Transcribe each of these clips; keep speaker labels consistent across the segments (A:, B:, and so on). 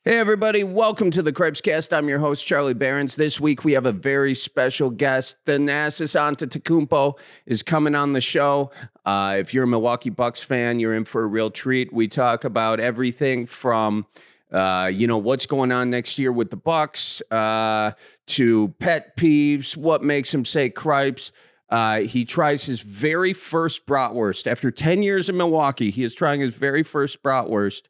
A: Hey everybody, welcome to the Cripescast. I'm your host, Charlie Behrens. This week we have a very special guest. Thanasis Antetokounmpo is coming on the show. If you're a Milwaukee Bucks fan, you're in for a real treat. We talk about everything from what's going on next year with the Bucks, to pet peeves, what makes him say cripes. He tries his very first bratwurst. After 10 years in Milwaukee, he is trying his very first bratwurst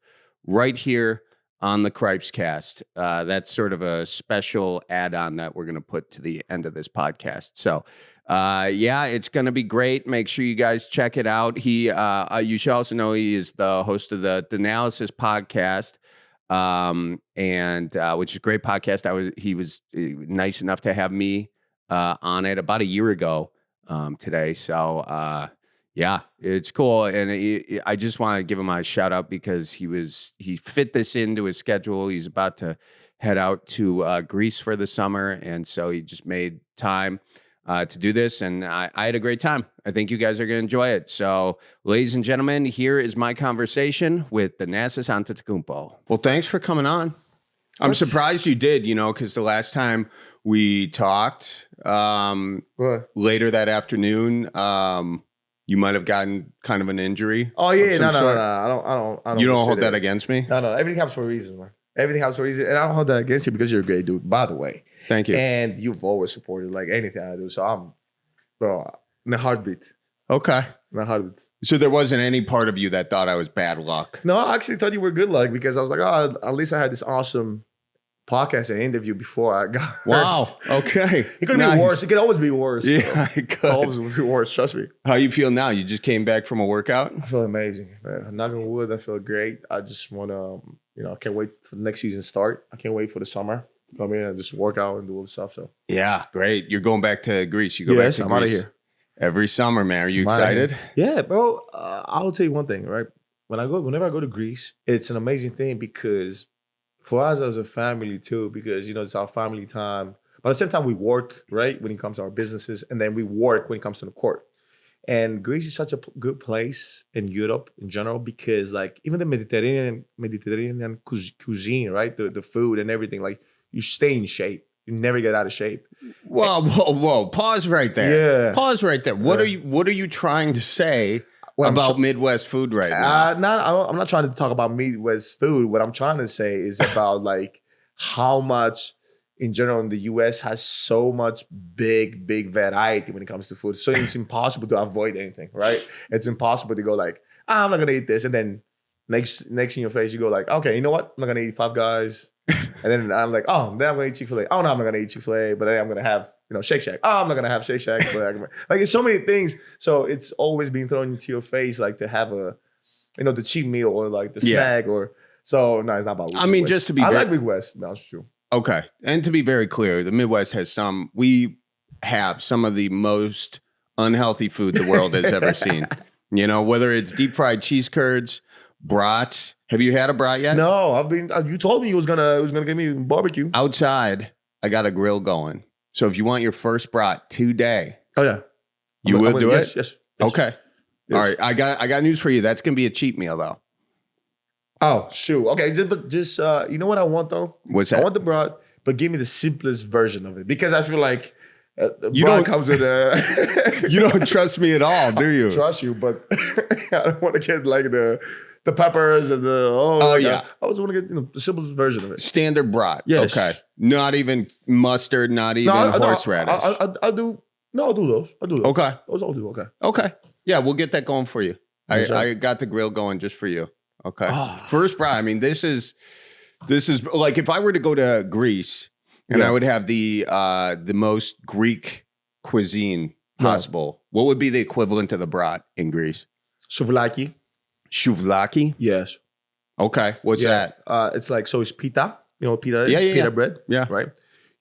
A: right here on the Cripescast. That's sort of a special add-on that we're going to put to the end of this podcast. So, it's going to be great. Make sure you guys check it out. You should also know he is the host of the Thanalysis podcast, which is a great podcast. He was nice enough to have me on it about a year ago today. So, it's cool. And I just want to give him a shout out because he fit this into his schedule. He's about to head out to Greece for the summer. And so he just made time to do this. And I had a great time. I think you guys are going to enjoy it. So, ladies and gentlemen, here is my conversation with Thanasis Antetokounmpo. Well, thanks for coming on. I'm surprised you did, because the last time we talked later that afternoon, you might have gotten kind of an injury.
B: Oh yeah, no. I don't.
A: You don't hold that against me?
B: No. Everything happens for a reason, man. Everything happens for a reason, and I don't hold that against you because you're a great dude, by the way.
A: Thank you.
B: And you've always supported like anything I do. So I'm, in a heartbeat.
A: Okay.
B: In a heartbeat.
A: So there wasn't any part of you that thought I was bad luck?
B: No, I actually thought you were good luck because I was like, at least I had this awesome podcast and interview before I got hurt.
A: Wow. Okay.
B: It could be worse. It could always be worse.
A: Yeah, it could.
B: Always be worse. Trust me.
A: How you feel now? You just came back from a workout?
B: I feel amazing, man. Knock on wood, I feel great. I just want to, I can't wait for the next season to start. I can't wait for the summer. Come in and just work out and do all the stuff. So
A: yeah, great. You're going back to Greece. You go back to Greece.
B: I'm out of here.
A: Every summer, man. Are you excited?
B: Yeah, bro. I will tell you one thing, right? Whenever I go to Greece, it's an amazing thing because for us as a family too, because it's our family time. But at the same time, we work, right? When it comes to our businesses, and then we work when it comes to the court. And Greece is such a good place in Europe in general because, like, even the Mediterranean cuisine, right? The food and everything, like, you stay in shape. You never get out of shape.
A: Whoa! Pause right there.
B: Yeah.
A: Pause right there. What are you trying to say about Midwest food right now?
B: I'm not trying to talk about Midwest food. What I'm trying to say is about like how much in general in the US has so much big variety when it comes to food. So it's impossible to avoid anything, right? It's impossible to go like, I'm not gonna eat this. And then next in your face, you go like, okay, you know what? I'm not gonna eat Five Guys. And then I'm like, then I'm gonna eat Chick-fil-A. Oh no, I'm not gonna eat Chick-fil-A, but then I'm gonna have Shake Shack. Oh, I'm not gonna have Shake Shack, but like it's so many things. So it's always being thrown into your face, like to have a, the cheap meal or like the snack or. So no, it's not about.
A: I mean,
B: West.
A: just to be,
B: I like Midwest. No, it's true.
A: Okay, and to be very clear, the Midwest has we have some of the most unhealthy food the world has ever seen. Whether it's deep fried cheese curds, brats. Have you had a brat yet?
B: No, I've been. You told me you was gonna give me barbecue.
A: Outside, I got a grill going. So if you want your first brat today,
B: oh yeah,
A: you will do it.
B: Yes.
A: Okay.
B: Yes.
A: All right. I got news for you. That's gonna be a cheat meal though.
B: Oh shoot. Okay. Just you know what I want though?
A: What's that?
B: I want the brat, but give me the simplest version of it because I feel like the brat comes with a.
A: You don't trust me at all, do you?
B: I trust you, but I don't want to get like the peppers and the I just want to get the simplest version of it.
A: Standard brat.
B: Yes.
A: Okay. Not even mustard. Not even horseradish.
B: I do. No, I'll do those.
A: Okay.
B: Those I'll do. Okay.
A: Okay. Yeah, we'll get that going for you.
B: Yes,
A: I got the grill going just for you. Okay. First brat. I mean, this is like if I were to go to Greece and I would have the most Greek cuisine possible. What would be the equivalent to the brat in Greece?
B: Souvlaki.
A: Souvlaki?
B: Yes.
A: Okay. What's that?
B: It's like, so it's pita. You know what pita is? Pita bread.
A: Yeah.
B: Right?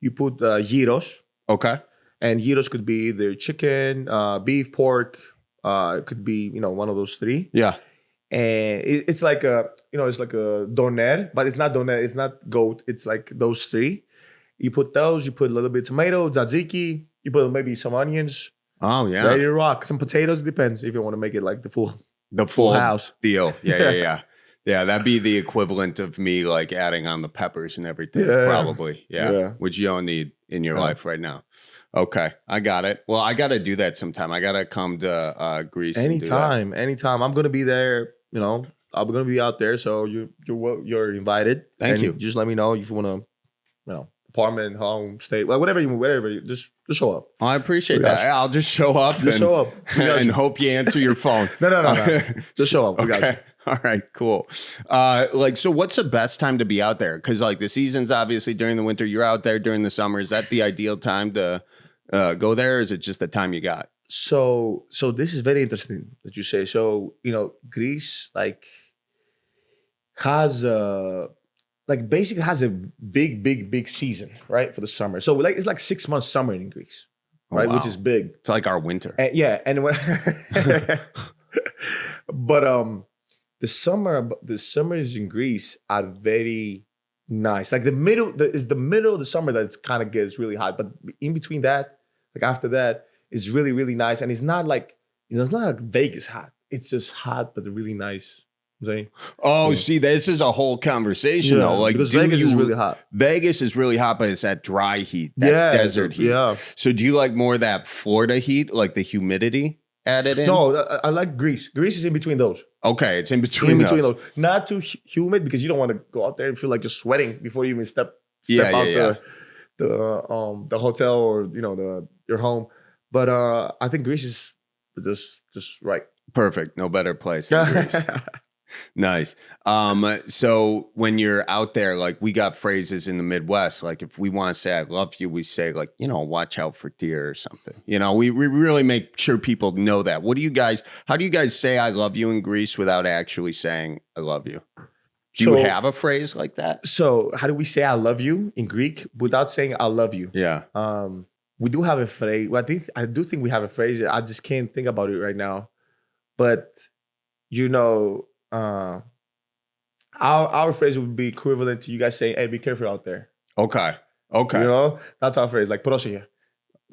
B: You put gyros.
A: Okay.
B: And gyros could be either chicken, beef, pork. It could be, one of those three.
A: Yeah.
B: And it's like it's like a doner, but it's not doner. It's not goat. It's like those three. You put those. You put a little bit of tomato, tzatziki. You put maybe some onions.
A: Oh yeah.
B: Ready to rock. Some potatoes. Depends if you want to make it like the full house
A: deal. Yeah. Yeah, that'd be the equivalent of me like adding on the peppers and everything, probably. Yeah. Which you don't need in your life right now. Okay, I got it. Well, I got to do that sometime. I got to come to Greece.
B: Anytime. I'm gonna be there. I'm gonna be out there, so you're invited.
A: Thank you.
B: Just let me know if you want to, apartment, home, state, whatever just show up.
A: Oh, I appreciate that. I'll just show up.
B: Show up
A: and hope you answer your phone.
B: No. Just show up. We got you.
A: All right, cool. So what's the best time to be out there? Because like the season's obviously during the winter. You're out there during the summer. Is that the ideal time to go there? Or is it just the time you got?
B: So this is very interesting that you say. So, Greece has basically has a big season, right? For the summer. So it's like 6 months summer in Greece, right?
A: Wow.
B: Which is big.
A: It's like our winter.
B: And when but the summers in Greece are very nice. Like the middle of the summer that kind of gets really hot, but in between that, like after that, it's really, really nice. And it's not like Vegas hot. It's just hot, but really nice.
A: See, this is a whole conversation though. Like
B: because Vegas is really hot.
A: Vegas is really hot, but it's that dry heat, that desert heat.
B: Yeah.
A: So do you like more of that Florida heat, like the humidity added in?
B: No, I like Greece. Greece is in between those.
A: Okay, it's in between those.
B: Not too humid because you don't want to go out there and feel like you're sweating before you even step out the hotel or your home. But I think Greece is just right.
A: Perfect. No better place than Greece. Nice. So when you're out there, like we got phrases in the Midwest, like if we want to say I love you, we say like, watch out for deer or something. We really make sure people know that. How do you guys say I love you in Greece without actually saying I love you? Do you have a phrase like that?
B: So how do we say I love you in Greek without saying I love you?
A: Yeah.
B: We do have a phrase. Well, I do think we have a phrase. I just can't think about it right now. But our phrase would be equivalent to you guys saying, "Hey, be careful out there."
A: Okay.
B: That's our phrase. Like "Πρόσεχε."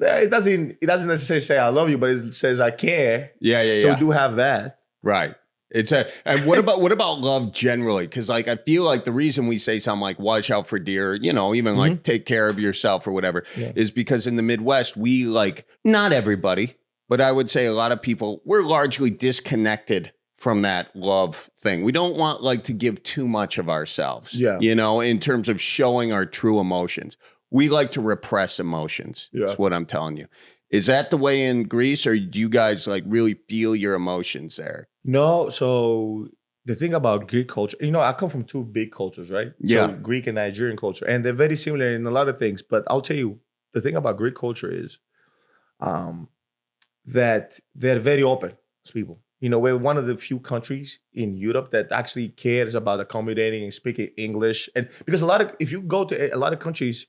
B: It doesn't necessarily say "I love you," but it says "I care."
A: Yeah.
B: So we do have that,
A: right? And what about love generally? Because like I feel like the reason we say something like "watch out for deer," even like take care of yourself or whatever, is because in the Midwest we not everybody, but I would say a lot of people, we're largely disconnected from that love thing. We don't want to give too much of ourselves, in terms of showing our true emotions. We like to repress emotions. That's what I'm telling you. Is that the way in Greece, or do you guys really feel your emotions there?
B: No. So the thing about Greek culture, I come from two big cultures, right?
A: Yeah.
B: So Greek and Nigerian culture, and they're very similar in a lot of things. But I'll tell you, the thing about Greek culture is that they're very open as people. We're one of the few countries in Europe that actually cares about accommodating and speaking English. And because if you go to a lot of countries,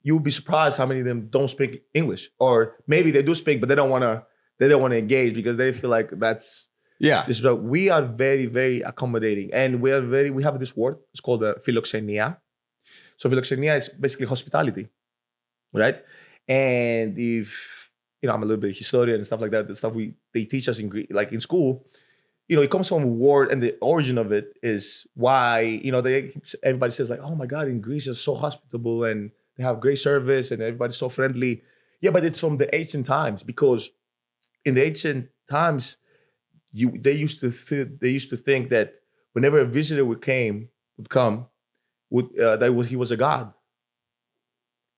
B: you'll be surprised how many of them don't speak English, or maybe they do speak, but they don't want to engage because they feel like that's we are very, very accommodating, and we have this word. It's called philoxenia. So philoxenia is basically hospitality, right? And if I'm a little bit historian and stuff like that. The stuff they teach us in Greek, like in school, it comes from a word, and the origin of it is why everybody says like, oh my God, in Greece is so hospitable and they have great service and everybody's so friendly. Yeah, but it's from the ancient times, because in the ancient times, they used to think that whenever a visitor would come, he was a god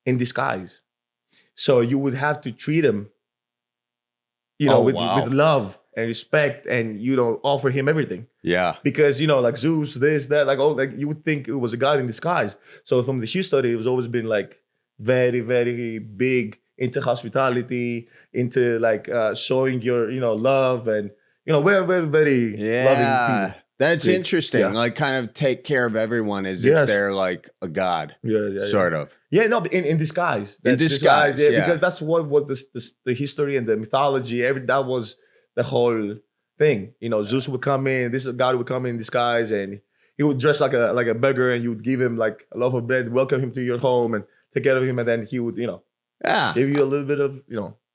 B: in disguise. So you would have to treat him with love and respect, and offer him everything. Yeah. Because like Zeus, this, that, you would think it was a god in disguise. So from the history, it was always been very, very big into hospitality, into showing your love, and we're very, very loving people.
A: That's interesting. Yeah. Kind of take care of everyone as if they're a god. Sort of.
B: Yeah, no, in disguise.
A: In disguise,
B: because that's what the history and the mythology, that was the whole thing. Zeus would come in, this god would come in disguise, and he would dress like a beggar, and you would give him a loaf of bread, welcome him to your home, and take care of him, and then he would, give you a little bit of,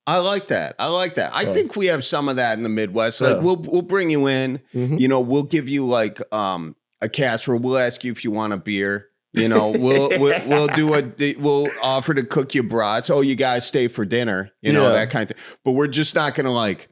A: I like that. I think we have some of that in the Midwest. We'll bring you in, we'll give you a casserole. We'll ask you if you want a beer. You know, we'll offer to cook you brats. Oh, you guys stay for dinner. You know, that kind of thing. But we're just not going to like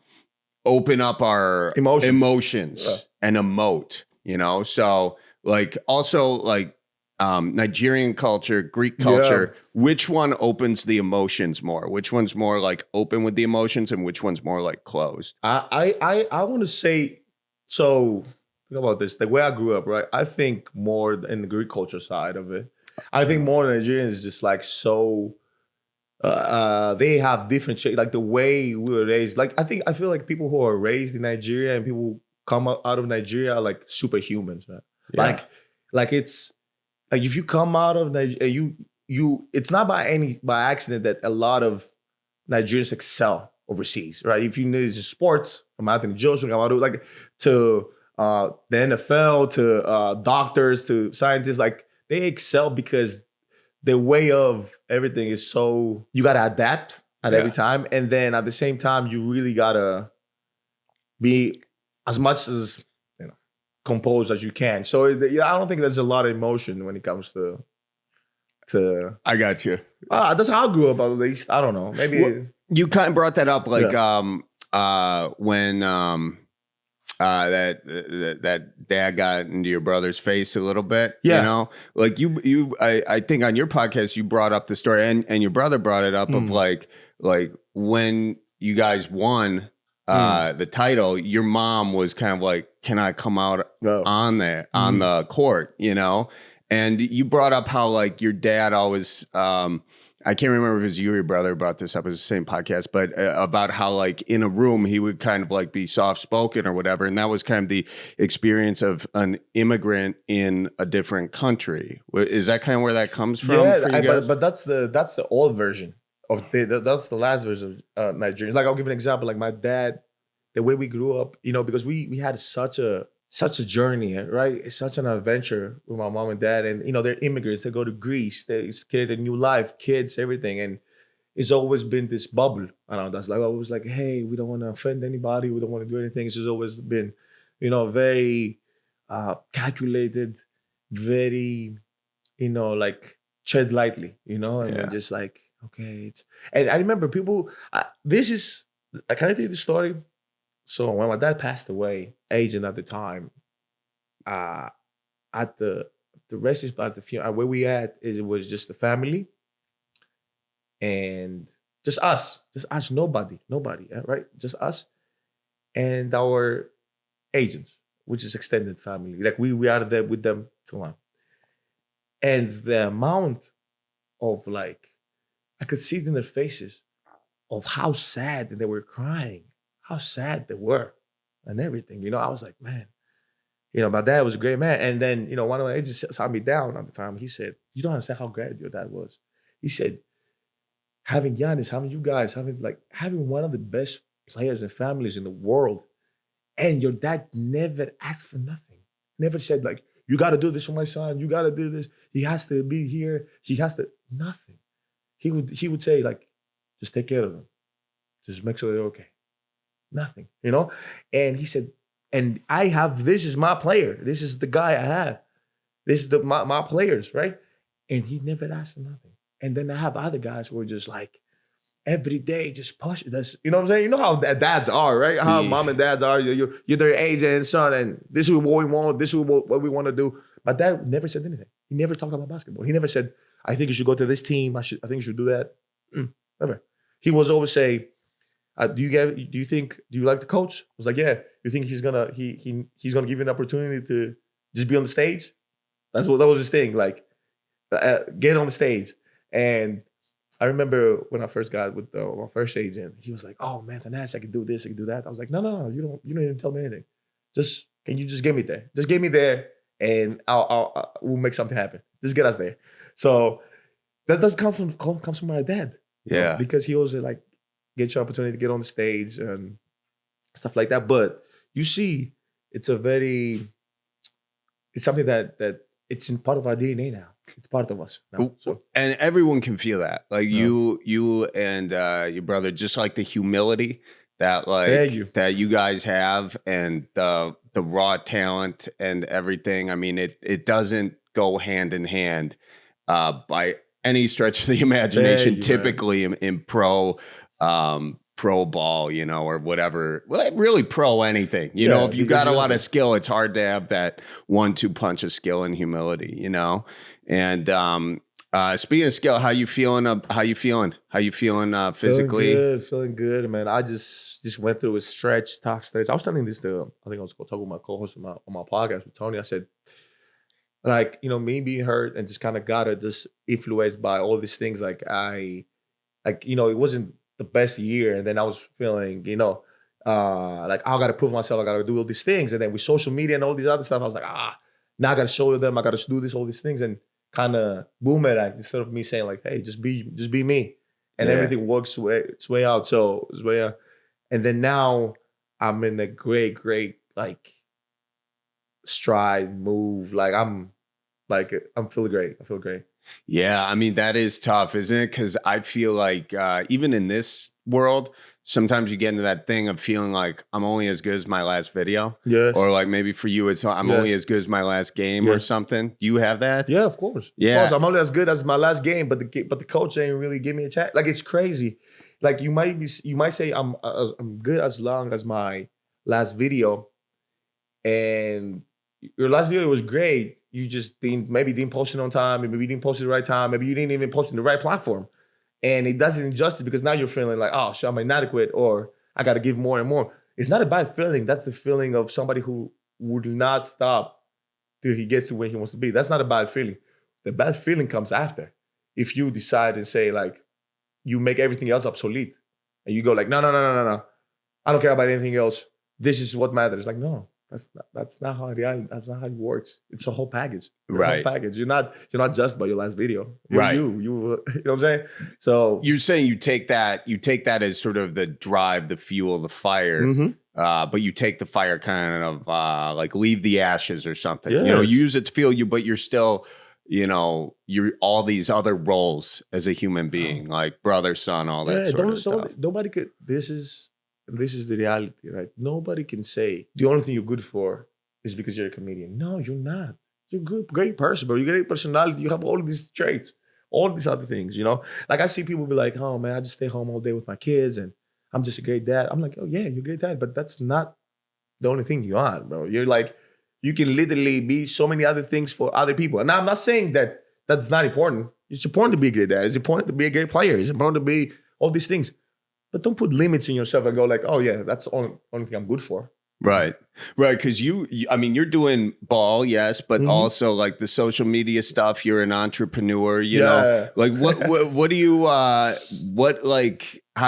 A: open up our emotions and emote. You know, so like also like Nigerian culture, Greek culture. Which one opens the emotions more? Which one's more like open with the emotions, and which one's more like closed?
B: I want to say so. Think about this. The way I grew up, right? I think more in the Greek culture side of it. I think more Nigerians just like so. They have different like the way we were raised. Like I feel like people who are raised in Nigeria and people who come out of Nigeria are like superhumans, man. Yeah. Like it's like if you come out of Nigeria, it's not by accident that a lot of Nigerians excel overseas, right? If you know it's sports, from Anthony Joshua, like to the NFL, to doctors, to scientists, like they excel because the way of everything is so, you got to adapt at every time. And then at the same time, you really got to be as much as, composed as you can. So I don't think there's a lot of emotion when it comes to
A: I got you.
B: That's how I grew up, at least. I don't know. Maybe
A: well, you kind of brought that up, like when that dad got into your brother's face a little bit. You know, like I think on your podcast you brought up the story, and your brother brought it up of like when you guys won the title, your mom was kind of like, "Can I come out on the court?" You know. And you brought up how like your dad always, I can't remember if it was you or your brother brought this up. It was the same podcast, but about how like in a room he would kind of like be soft spoken or whatever, and that was kind of the experience of an immigrant in a different country. Is that kind of where that comes from?
B: Yeah, but that's the old version of that's the last version of Nigerians. Like I'll give an example. Like my dad, the way we grew up, because we had such a journey, right? It's such an adventure with my mom and dad. And, they're immigrants. They go to Greece. They create a new life, kids, everything. And it's always been this bubble around us. Like, I was like, hey, we don't want to offend anybody. We don't want to do anything. It's just always been, very calculated, very, like tread lightly, and then just like, okay. And I remember people, can I tell you the story? So when my dad passed away, agent at the time, at the resting spot, the funeral, where we at, it was just the family and just us, nobody, right? Just us and our agents, which is extended family. Like we are there with them till now. And the amount of like, I could see it in their faces of how sad they were crying. How sad they were and everything. I was like, man, my dad was a great man. And then, one of my agents sat me down at the time. He said, you don't understand how great your dad was. He said, having Giannis, having you guys, having one of the best players and families in the world, and your dad never asked for nothing. Never said like, you got to do this for my son. You got to do this. He has to be here. He has to, nothing. He would say like, just take care of them. Just make sure they're okay. Nothing, And he said, and this is my player. This is the guy I have. This is my players, right? And he never asked for nothing. And then I have other guys who are just like, every day, just push it. That's, you know what I'm saying? You know how dads are, right? How mom and dads are. You're their agent and son, and this is what we want. This is what we want to do. My dad never said anything. He never talked about basketball. He never said, I think you should go to this team. I think you should do that. Never. He was always say, do you like the coach? I was like, yeah. You think he's gonna give you an opportunity to just be on the stage? That was his thing. Like, get on the stage. And I remember when I first got with my first agent, he was like, oh man, Thanasis, I can do this, I can do that. I was like, no, you don't even tell me anything. Can you just get me there? Just get me there, and we'll make something happen. Just get us there. So that does comes from my dad.
A: Yeah,
B: because he always like, get your opportunity to get on the stage and stuff like that. But you see, it's something that it's in part of our DNA now. It's part of us now. So.
A: And everyone can feel that. Like you and your brother, just like the humility that
B: Thank you.
A: that you guys have, and the raw talent and everything. I mean, it doesn't go hand in hand by any stretch of the imagination.
B: Thank you, man.
A: Typically in pro ball, you know, or whatever. Well, really pro anything. You know, if you got a lot of skill, it's hard to have that 1-2 punch of skill and humility, you know. And speaking of skill, how you feeling? How you feeling physically?
B: Feeling good, man. I just went through a tough stretch. I was telling this to, I think I was talking with my co-host on my podcast with Tony. I said, like, you know, me being hurt and just kind of got just influenced by all these things. Like you know, it wasn't the best year, and then I was feeling, you know, like I got to prove myself. I got to do all these things, and then with social media and all these other stuff, I was like, now I got to show them. I got to do all these things, and kind of boomerang instead of me saying like, hey, just be me, and everything works its way out. So it's way out. And then now I'm in a great like stride move. Like I'm feeling great. I feel great.
A: Yeah, I mean, that is tough, isn't it? Because I feel like even in this world, sometimes you get into that thing of feeling like I'm only as good as my last video.
B: Yes.
A: Or like maybe for you, it's I'm only as good as my last game or something. Do you have that?
B: Yeah, of course.
A: Yeah.
B: Of course. I'm only as good as my last game, but the coach ain't really give me a chance. Like, it's crazy. Like, you might say I'm good as long as my last video, and your last video was great. You just didn't post it on time, maybe you didn't post it the right time, maybe you didn't even post it in the right platform. And it doesn't justice because now you're feeling like, oh shit, I'm inadequate, or I gotta give more and more. It's not a bad feeling. That's the feeling of somebody who would not stop till he gets to where he wants to be. That's not a bad feeling. The bad feeling comes after. If you decide and say, like, you make everything else obsolete, and you go like, no. I don't care about anything else. This is what matters. Like, no. That's not how it works. It's a whole package.
A: Right.
B: Whole package. You're not just by your last video.
A: Right.
B: You know what I'm saying? So
A: you're saying you take that as sort of the drive, the fuel, the fire. But you take the fire kind of like leave the ashes or something. Yes. You know, you use it to fuel you, but you're still, you know, you're all these other roles as a human being, like brother, son, all that sort of stuff.
B: Nobody could. This is the reality, right? Nobody can say the only thing you're good for is because you're a comedian. No, you're not. You're a great person, bro. You got a great personality. You have all of these traits, all these other things, you know? Like, I see people be like, oh, man, I just stay home all day with my kids, and I'm just a great dad. I'm like, oh, yeah, you're a great dad, but that's not the only thing you are, bro. You're like, you can literally be so many other things for other people. And I'm not saying that that's not important. It's important to be a great dad. It's important to be a great player. It's important to be all these things. But don't put limits in yourself and go like, oh yeah, that's the only thing I'm good for.
A: Right. Because I mean, you're doing ball, yes, but also like the social media stuff. You're an entrepreneur, you know. Like, what do you how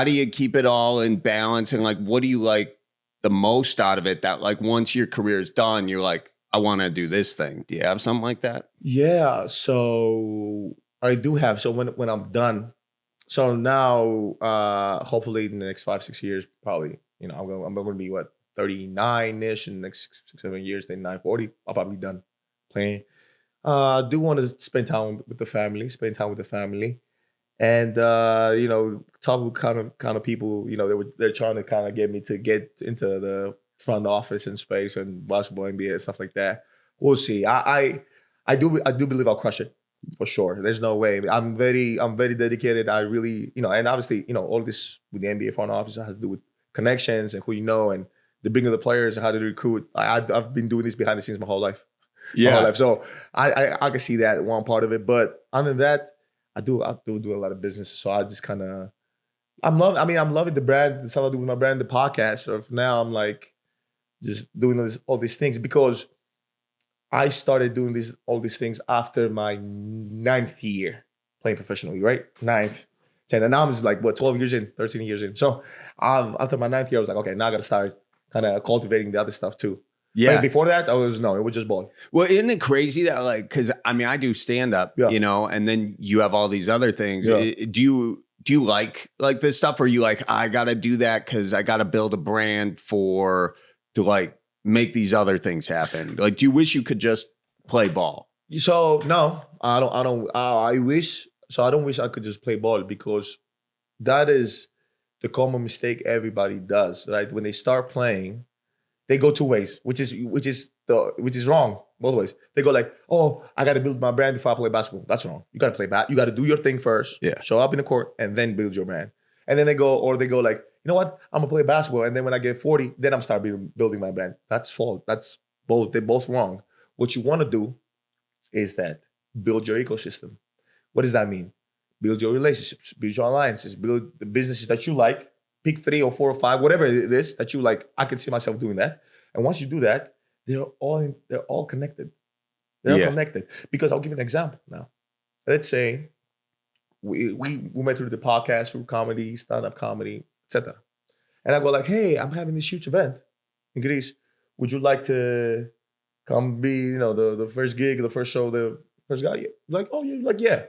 A: do you keep it all in balance, and like, what do you like the most out of it? That like once your career is done, you're like, I want to do this thing. Do you have something like that? Yeah.
B: So I do have. So when I'm done. So now, hopefully in the next 5-6 years, probably, you know, I'm going to be 39-ish in the next 6-7 years, then 40. I'll probably be done playing. I do want to spend time with the family, and you know, talk with kind of people. You know, they're trying to kind of get me to get into the front office and space and basketball, NBA, and stuff like that. We'll see. I do believe I'll crush it. For sure. There's no way. I'm very dedicated. I really, you know, and obviously, you know, all this with the NBA front office has to do with connections and who you know and the bringing of the players and how to recruit. I've been doing this behind the scenes my whole life. So I can see that one part of it. But other than that, I do a lot of business. So I just kind of, I'm loving the brand, the stuff I do with my brand, the podcast. So for now, I'm like just doing all these things because I started doing all these things after my 9th year playing professionally, right? 9th, 10th. And now I'm just like, 12 years in, 13 years in. So after my 9th year, I was like, okay, now I got to start kind of cultivating the other stuff too. Yeah. But before that, it was just ball.
A: Well, isn't it crazy that like, because I mean, I do stand up, you know, and then you have all these other things. Yeah. Do you like this stuff, or are you like, I got to do that because I got to build a brand to like, make these other things happen? Like, do you wish you could just play ball?
B: So no, I don't. I wish. So I don't wish I could just play ball because that is the common mistake everybody does, right? When they start playing, they go two ways, which is wrong both ways. They go like, oh, I got to build my brand before I play basketball. That's wrong. You got to play you got to do your thing first.
A: Yeah.
B: Show up in the court and then build your brand. And then they go like, you know what? I'm gonna play basketball, and then when I get 40, then I'm start building my brand. That's false. That's both. They're both wrong. What you want to do is that build your ecosystem. What does that mean? Build your relationships, build your alliances, build the businesses that you like. Pick 3 or 4 or 5, whatever it is that you like. I can see myself doing that. And once you do that, they're all connected. They're all connected. Because I'll give you an example now. Let's say we went through the podcast, through comedy, stand-up comedy, etc. And I go like, hey, I'm having this huge event in Greece. Would you like to come be, the first gig, the first show, the first guy? Like, oh, you're like, yeah.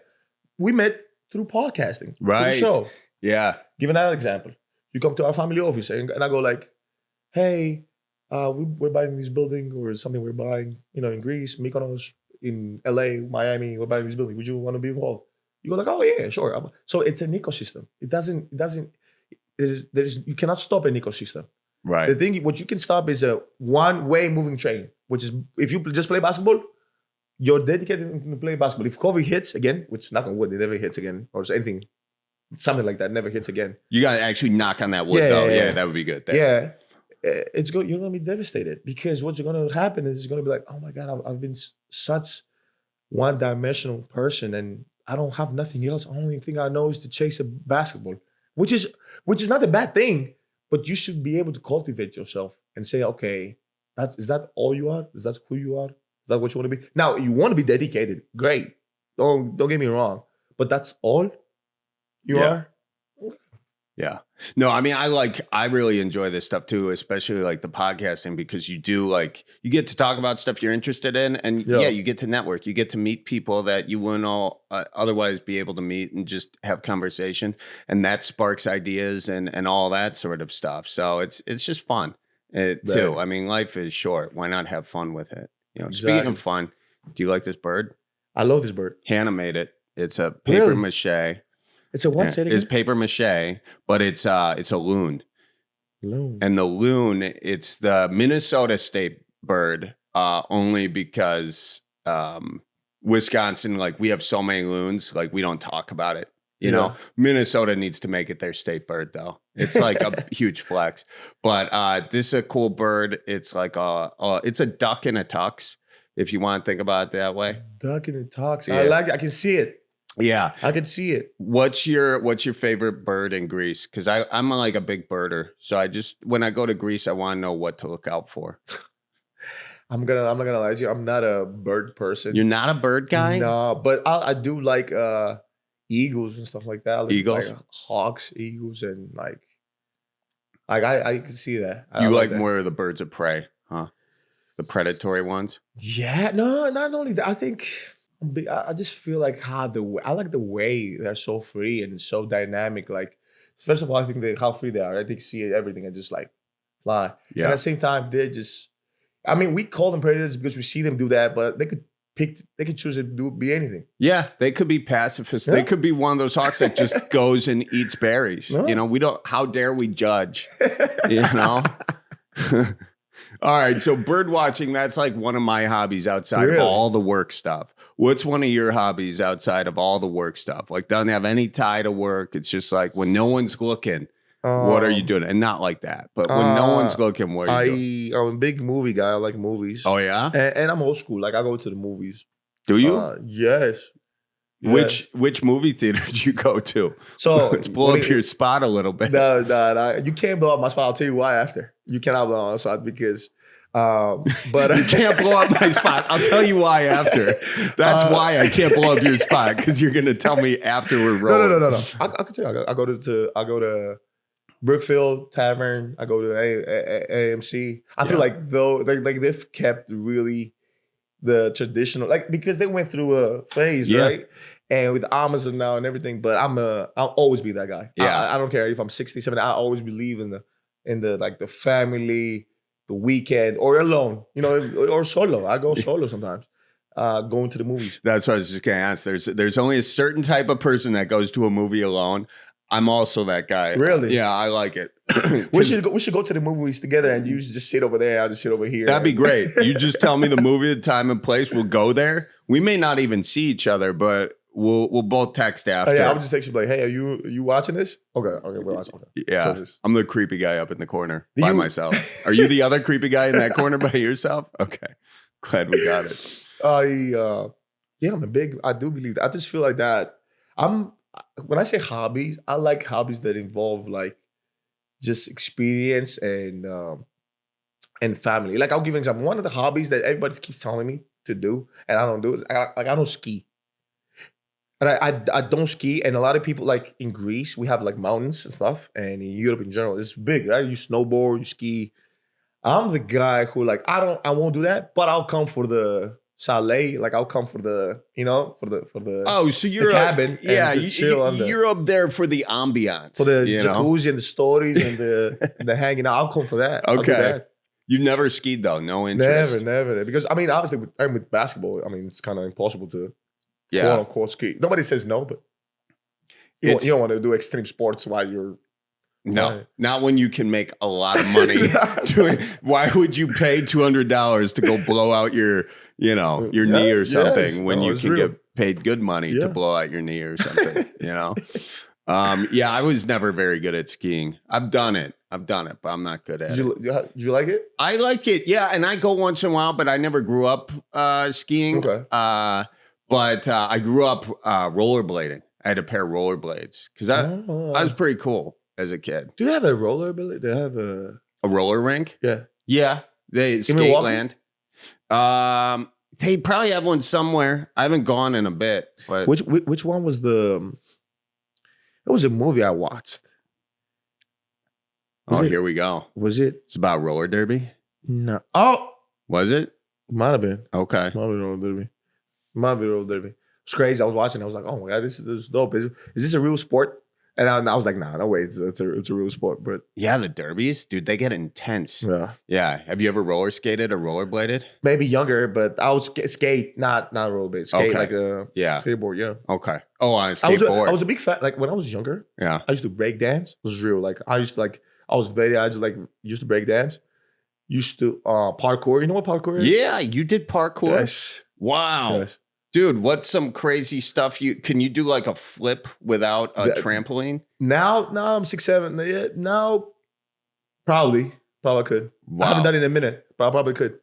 B: We met through podcasting.
A: Right.
B: Through the show.
A: Yeah.
B: Give another example. You come to our family office and I go like, hey, we're buying this building or something we're buying, in Greece, Mykonos, in LA, Miami, we're buying this building. Would you want to be involved? You go like, oh yeah, sure. So it's an ecosystem. You cannot stop an ecosystem.
A: Right.
B: The thing, what you can stop is a one-way moving train, which is if you just play basketball, you're dedicated to play basketball. If COVID hits again, which knock on wood, it never hits again, or anything, something like that never hits again.
A: You got to actually knock on that wood, though. Yeah, that would be good.
B: Yeah. You're going to be devastated because what's going to happen is it's going to be like, oh my God, I've been such one-dimensional person and I don't have nothing else. The only thing I know is to chase a basketball, which is not a bad thing, but you should be able to cultivate yourself and say, okay, is that all you are? Is that who you are? Is that what you want to be? Now, you want to be dedicated. Great. Don't get me wrong. But that's all you are?
A: Yeah. No, I mean, I really enjoy this stuff too, especially like the podcasting, because you get to talk about stuff you're interested in. And you get to network. You get to meet people that you wouldn't otherwise be able to meet and just have conversation. And that sparks ideas and all that sort of stuff. So it's just fun too. I mean, life is short. Why not have fun with it? Speaking of fun, do you like this bird?
B: I love this bird.
A: Hannah made it. It's a paper mache.
B: It's a what? Say it again?
A: It's paper mache, but it's a loon.
B: Loon.
A: And the loon, it's the Minnesota state bird, only because Wisconsin, like we have so many loons, like we don't talk about it. You know, Minnesota needs to make it their state bird, though. It's like a huge flex. But this is a cool bird. It's like it's a duck in a tux, if you want to think about it that way.
B: Duck in a tux. Yeah. I like it. I can see it.
A: Yeah,
B: I can see it.
A: What's your favorite bird in Greece? Because I'm like a big birder, so when I go to Greece, I want to know what to look out for.
B: I'm not gonna lie to you. I'm not a bird person.
A: You're not a bird guy?
B: No, but I do like eagles and stuff like that.
A: Eagles,
B: like hawks, eagles, and like I can see that.
A: You like that. More of the birds of prey, huh? The predatory ones.
B: Yeah, no, not only that. I think. I just feel like I like the way they're so free and so dynamic. Like, first of all, I think how free they are. I think see everything and just like fly. Yeah. And at the same time, we call them predators because we see them do that, but they could choose to be anything.
A: Yeah, they could be pacifists. Yeah. They could be one of those hawks that just goes and eats berries. Yeah. How dare we judge? All right, so bird watching, that's like one of my hobbies outside of all the work stuff. What's one of your hobbies outside of all the work stuff? Like, doesn't have any tie to work. It's just like when no one's looking, what are you doing? And not like that, but when no one's looking, what are you doing?
B: I'm a big movie guy. I like movies.
A: Oh, yeah?
B: And I'm old school. Like, I go to the movies.
A: Do you?
B: Yes.
A: Which movie theater did you go to? So let's blow up your spot a little bit.
B: No, you can't blow up my spot. I'll tell you why after. You cannot blow up my spot because but
A: you can't blow up my spot. I'll tell you why after. That's why I can't blow up your spot, because you're gonna tell me after we're rolling. No.
B: I can tell you. I go to Brookfield Tavern. I go to AMC. I feel like they've kept really the traditional, like, because they went through a phase, right? And with Amazon now and everything, but I'll always be that guy. Yeah, I don't care if I'm 60, 70. I always believe in the like the family, the weekend, or alone, or solo. I go solo sometimes. Going to the movies.
A: That's what I was just gonna ask. There's only a certain type of person that goes to a movie alone. I'm also that guy.
B: Really?
A: Yeah, I like it.
B: We should go to the movies together, and you should just sit over there. I'll just sit over here.
A: That'd be great. You just tell me the movie, the time and place. We'll go there. We may not even see each other, but we'll both text after.
B: Yeah, I would just text you like, "Hey, are you watching this?" Okay, we're watching. Okay.
A: Yeah,
B: So
A: I'm the creepy guy up in the corner by myself. Are you the other creepy guy in that corner by yourself? Okay, glad we got it.
B: I'm a big. I do believe that. I just feel like that. When I say hobbies, I like hobbies that involve like just experience and family. Like I'll give you an example. One of the hobbies that everybody keeps telling me to do, and I don't do it. I don't ski. And I don't ski. And a lot of people, like in Greece, we have like mountains and stuff. And in Europe in general, it's big, right? You snowboard, you ski. I'm the guy who like, I won't do that, but I'll come for the chalet. Like I'll come for the, for the
A: oh, so you're
B: the cabin.
A: Yeah,
B: you're
A: up there for the ambiance.
B: For the jacuzzi and the stories and the hanging out. I'll come for that.
A: Okay.
B: I'll do that.
A: You've never skied though, no interest.
B: Never. Because I mean, obviously with basketball, I mean, it's kind of impossible to quote unquote ski. Nobody says no, but you don't want to do extreme sports while you're
A: not when you can make a lot of money. Why would you pay $200 to go blow out your knee or something when you can get paid good money to blow out your knee or something? I was never very good at skiing. I've done it, but I'm not good at it.
B: Did you like it?
A: I like it, yeah. And I go once in a while, but I never grew up skiing.
B: Okay.
A: But I grew up rollerblading. I had a pair of rollerblades because I was pretty cool as a kid.
B: Do they have a rollerblade? They have a
A: roller rink?
B: Yeah.
A: Yeah. They Skateland. They probably have one somewhere. I haven't gone in a bit. But
B: which one was the? It was a movie I watched.
A: Here we go.
B: Was it?
A: It's about roller derby?
B: No. Oh.
A: Was it?
B: Might have been.
A: Okay.
B: Might be roller derby. It's crazy. I was watching. I was like, oh my God, this is dope. Is this a real sport? And I was like, nah, no way. It's a real sport. But
A: yeah, the derbies, dude, they get intense.
B: Yeah.
A: Have you ever roller skated or rollerbladed?
B: Maybe younger, but I was skate, not rollerblade. Skate like a skateboard. Yeah.
A: Okay. Oh, on a skateboard.
B: I was a big fan. Like when I was younger.
A: Yeah.
B: I used to break dance. It was real. Like I was used to break dance. Used to parkour. You know what parkour is?
A: Yeah, you did parkour.
B: Yes.
A: Wow.
B: Yes.
A: Dude, what's some crazy stuff can you do like a flip without a trampoline?
B: Now I'm 6'7". Yeah, now probably could.
A: Wow.
B: I haven't done it in a minute, but I probably could.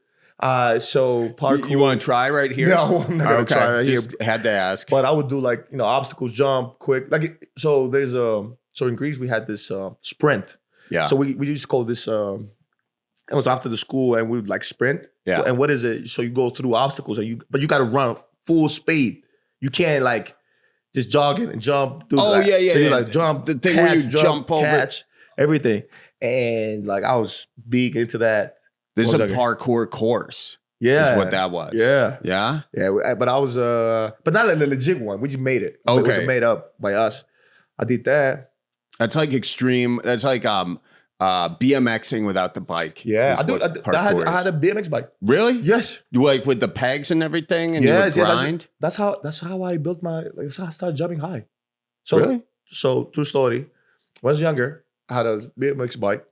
B: So parkour.
A: You want to try right here?
B: No, I'm not gonna try right here.
A: Had to ask.
B: But I would do like obstacles, jump, quick. Like so there's so in Greece we had this sprint.
A: Yeah.
B: So we used to call this it was after the school and we would like sprint.
A: Yeah.
B: And what is it? So you go through obstacles but you gotta run full speed. You can't like just jogging and jump.
A: Yeah.
B: So you like jump,
A: the thing
B: catch,
A: where you jump over,
B: catch, everything. And like I was big into that.
A: This is a parkour course.
B: Yeah.
A: Is what that was.
B: Yeah.
A: Yeah?
B: Yeah. But I was but not like the legit one. We just made it.
A: Okay.
B: It was made up by us. I did that.
A: That's like extreme. That's like BMXing without the bike.
B: Yeah, I had a BMX bike.
A: Really?
B: Yes.
A: You like with the pegs and everything, and you would grind.
B: That's how I built that's how I started jumping high. So,
A: really?
B: So true story. When I was younger, I had a BMX bike,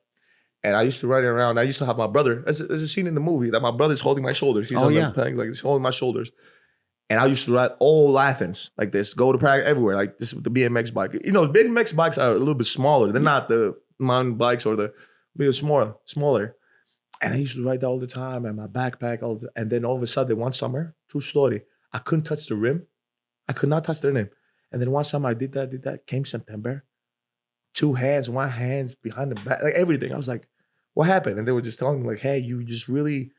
B: and I used to ride it around. I used to have my brother. There's a scene in the movie that my brother's holding my shoulders. He's on the pegs, like he's holding my shoulders. And I used to ride all Athens like this, go to practice everywhere like this with the BMX bike. BMX bikes are a little bit smaller. They're not the mountain bikes or the smaller. And I used to ride that all the time and my backpack and then all of a sudden one summer, true story, I couldn't touch the rim. I could not touch the rim. And then one summer I did that, came September, 2 hands, 1 hand behind the back, like everything. I was like, what happened? And they were just telling me like, hey, you just really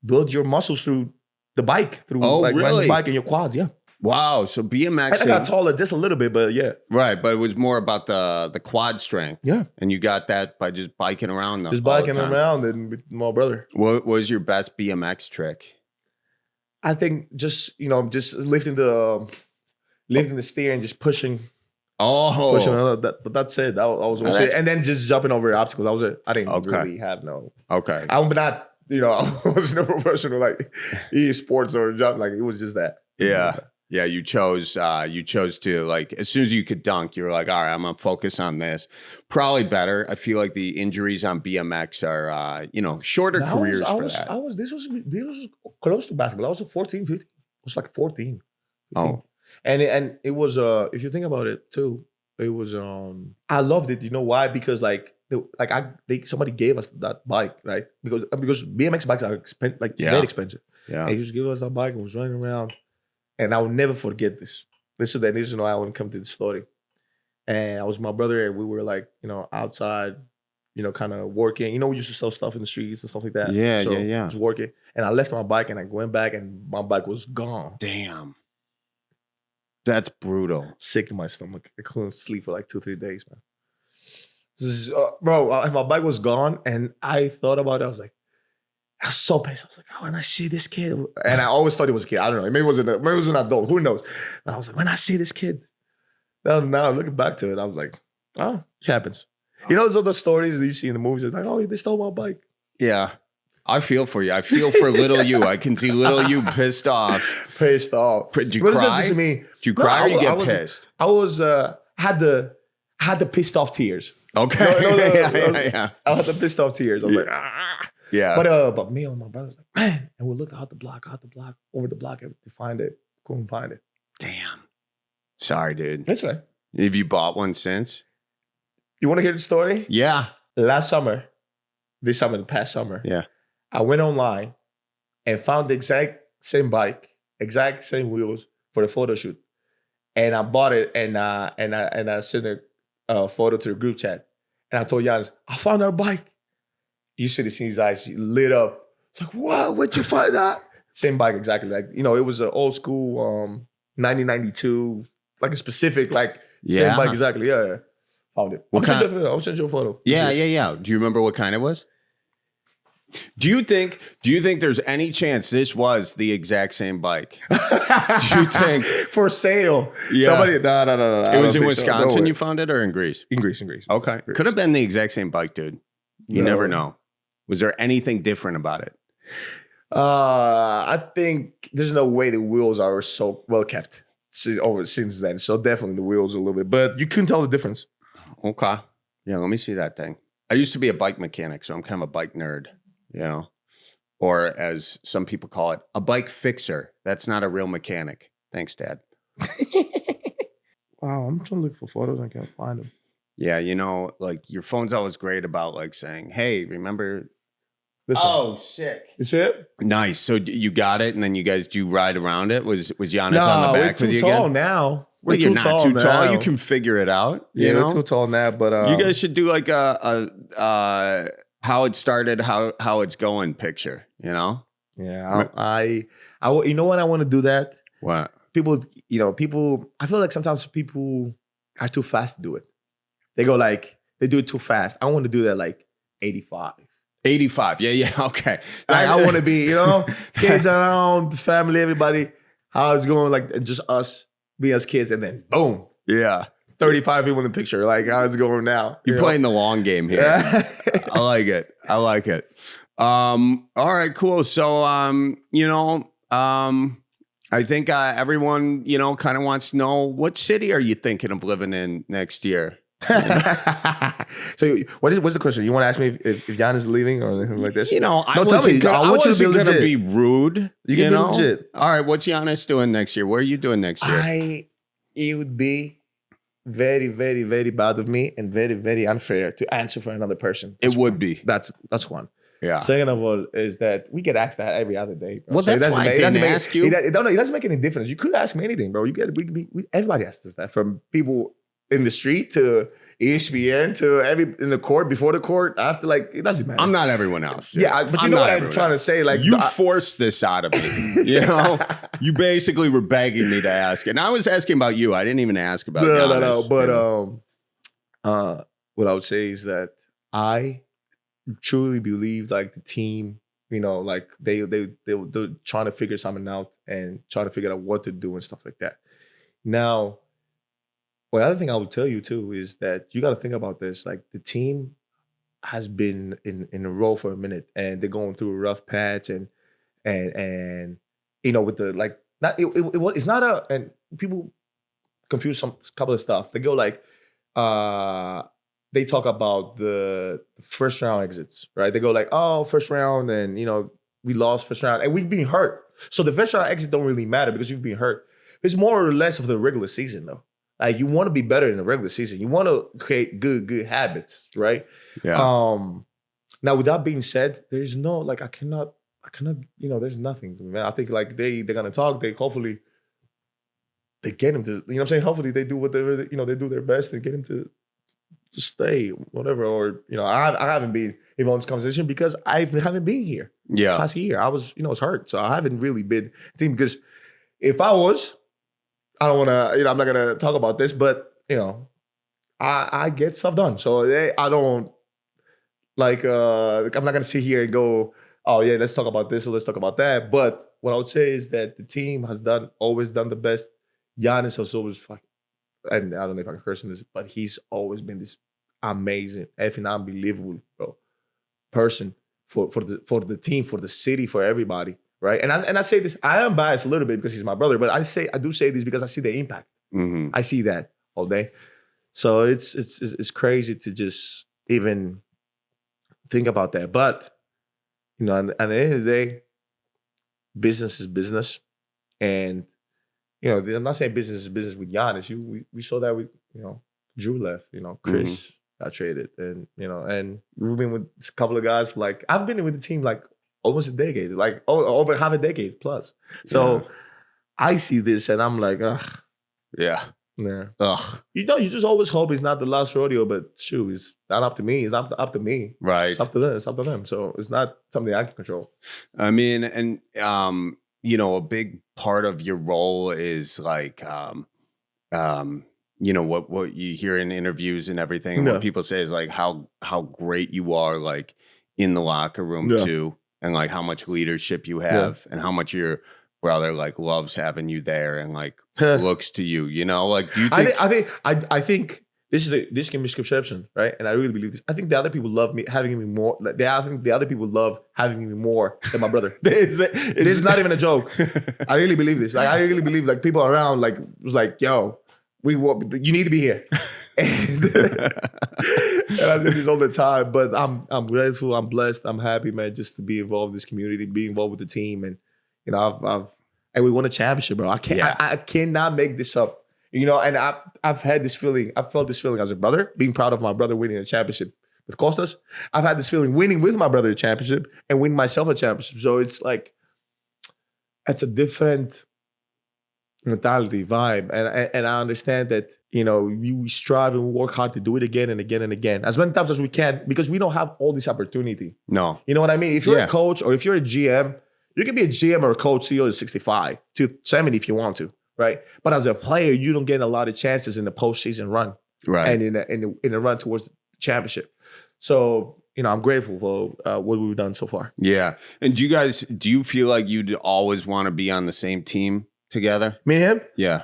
B: build your muscles through the bike, through riding the bike and your quads, yeah.
A: Wow, so BMXing.
B: I got taller just a little bit, but yeah.
A: Right, but it was more about the quad strength.
B: Yeah.
A: And you got that by just biking around.
B: Just biking around and with my brother.
A: What was your best BMX trick?
B: I think just lifting the steer and just pushing.
A: Oh.
B: But that's it. That was it. And then just jumping over obstacles. That was it. I didn't really have no.
A: Okay.
B: I'm not, I was no professional like esports or jump. Like it was just that.
A: Yeah. Yeah, you chose to, like, as soon as you could dunk, you were like, all right, I'm gonna focus on this. Probably better. I feel like the injuries on BMX are shorter
B: No,
A: careers for that.
B: this was close to basketball. I was 14, 15. It was like 14, 15.
A: Oh.
B: And it was if you think about it too, it was I loved it. You know why? Because somebody gave us that bike, right? Because BMX bikes are very expensive.
A: Yeah.
B: And he just gave us that bike and was running around. And I will never forget this. This is why I wouldn't come to the story. And I was with my brother and we were like, outside, kind of working. We used to sell stuff in the streets and stuff like that.
A: Yeah,
B: so
A: yeah.
B: I was working. And I left my bike and I went back and my bike was gone.
A: Damn. That's brutal.
B: Sick in my stomach. I couldn't sleep for like 2-3 days, man. My bike was gone and I thought about it. I was so pissed. I was like, when I see this kid, and I always thought he was a kid. I don't know. Maybe it was an adult. Who knows? But I was like, when I see this kid, now looking back to it, I was like, oh, it happens. Those other stories that you see in the movies. It's like, oh, they stole my bike.
A: Yeah. I feel for you. I feel for little you. I can see little you pissed off.
B: Pissed off.
A: Did you
B: What
A: cry?
B: does that just mean?
A: Did you cry or you get pissed?
B: I was had the pissed off tears.
A: Okay.
B: Yeah. I had the pissed off tears. I was like, ah.
A: Yeah.
B: But me and my brother was like, man, and we looked out the block, over the block to find it. Couldn't find it.
A: Damn. Sorry, dude.
B: That's right.
A: Have you bought one since?
B: You want to hear the story?
A: Yeah.
B: This summer, the past summer.
A: Yeah. I
B: went online and found the exact same bike, exact same wheels for the photo shoot. And I bought it and I sent a photo to the group chat. And I told Giannis, I found our bike. You should have seen his eyes lit up. It's like, what? Where'd you find that? Same bike, exactly. It was an old school 1992, like a specific, same bike, exactly. Yeah. Found it. I'll send you a photo.
A: Yeah. Do you remember what kind it was? Do you think there's any chance this was the exact same bike? Do you think
B: for sale?
A: Yeah.
B: Somebody, no.
A: It was in Wisconsin. You found it, or in Greece?
B: In Greece.
A: Okay, could have been the exact same bike, dude. You never know. Was there anything different about it?
B: I think there's no way the wheels are so well kept since then. So definitely the wheels a little bit, but you couldn't tell the difference.
A: Okay, yeah. Let me see that thing. I used to be a bike mechanic, so I'm kind of a bike nerd. Or as some people call it, a bike fixer. That's not a real mechanic. Thanks, Dad.
B: Wow, I'm trying to look for photos. I can't find them.
A: Yeah, your phone's always great about saying, "Hey, remember?" Sick!
B: You see it?
A: Nice. So you got it, and then do you ride around it? Was Giannis on the back with you again?
B: We're too tall now.
A: You're not too tall. You can figure it out.
B: We're too tall now. But
A: you guys should do like a how it started, how it's going picture. Yeah.
B: I you know what I want to do that.
A: What?
B: People. I feel like sometimes people are too fast to do it. They go they do it too fast. I want to do that 85.
A: 85. Yeah. Okay.
B: I want to be, kids around, the family, everybody. How it's going, just us being as kids, and then boom.
A: Yeah.
B: 35 people in the picture. How it's going now.
A: You're playing the long game here. I like it. All right, cool. So, I think everyone, kind of wants to know, what city are you thinking of living in next year?
B: So what's the question? You want to ask me if Jan is leaving or anything like this?
A: I wasn't going to be rude.
B: You can be legit.
A: All right, what's Giannis doing next year? What are you doing next year?
B: It would be very, very, very bad of me and very, very unfair to answer for another person.
A: It would be.
B: That's one.
A: Yeah.
B: Second of all is that we get asked that every other day. Bro.
A: Well, that's why I didn't ask you.
B: It doesn't make any difference. You could ask me anything, bro. Everybody asks us that, from people in the street to ESPN to in the court, before the court, after. It doesn't matter.
A: I'm not everyone else. Dude.
B: Yeah, but you know what I'm trying to say.
A: You forced this out of me. You basically were begging me to ask it. And I was asking about you. I didn't even ask about Giannis.
B: No. But what I would say is that I truly believe the team, they're trying to figure something out and trying to figure out what to do and stuff like that. Now, the other thing I would tell you too is that you got to think about this. The team has been in a row for a minute, and they're going through a rough patch, and with the it's not a, and people confuse some couple of stuff. They go like, they talk about the first round exits, right? They go like, oh, first round, and we lost first round, and we've been hurt. So the first round exit don't really matter because you've been hurt. It's more or less of the regular season though. Like you want to be better in the regular season. You want to create good habits, right?
A: Yeah.
B: Now with that being said, there's no like I cannot, there's nothing, man. I think like they're gonna talk. Hopefully they get him to, you know what I'm saying? Hopefully they do whatever, they do their best and get him to stay, whatever. Or, I haven't been involved in this conversation because I haven't been here.
A: Yeah.
B: Last year, I was, I was hurt. So I haven't really been team because if I was, I don't want to, I'm not going to talk about this, but, I get stuff done. So I don't like, I'm not going to sit here and go, oh yeah, let's talk about this or let's talk about that. But what I would say is that the team has always done the best. Giannis has always and I don't know if I'm cursing this, but he's always been this amazing, effing unbelievable person for the team, for the city, for everybody, right? And I say this, I am biased a little bit because he's my brother, but I do say this because I see the impact.
A: Mm-hmm.
B: I see that all day. So it's crazy to just even think about that. But at the end of the day, business is business, and I'm not saying business is business with Giannis. We saw that with, Drew left, Chris got traded. And, and we've been with a couple of guys for like, I've been with the team like almost a decade, like over half a decade plus. So I see this and I'm like, ugh.
A: Yeah.
B: Yeah.
A: Ugh.
B: You just always hope it's not the last rodeo, but shoot, it's not up to me. It's not up to me.
A: Right.
B: It's up to them. It's up to them. So it's not something I can control.
A: I mean, and, a big part of your role is like, what you hear in interviews and everything.
B: Yeah.
A: What people say is like how great you are, like in the locker room too, and like how much leadership you have, and how much your brother like loves having you there and like looks to you. Like do you think?
B: I think this can be misconception, right? And I really believe this. I think the other people love having me more. Like, I think the other people love having me more than my brother. This is not even a joke. I really believe this. Like I really believe like people around like was like, yo, you need to be here. And I say this all the time. But I'm grateful. I'm blessed. I'm happy, man, just to be involved in this community, be involved with the team, and and we won a championship, bro. I cannot make this up. And I've had this feeling. I felt this feeling as a brother, being proud of my brother winning a championship with Costas. I've had this feeling winning with my brother a championship and winning myself a championship. So it's like, it's a different mentality, vibe. And I understand that, we strive and work hard to do it again and again and again. As many times as we can, because we don't have all this opportunity.
A: No.
B: You know what I mean? If you're a coach or if you're a GM, you can be a GM or a coach CEO at 65 to 70 if you want to. Right, but as a player, you don't get a lot of chances in the postseason run,
A: right,
B: and in the run towards the championship. So I'm grateful for what we've done so far.
A: Yeah, and do you feel like you'd always want to be on the same team together?
B: Me and him?
A: Yeah.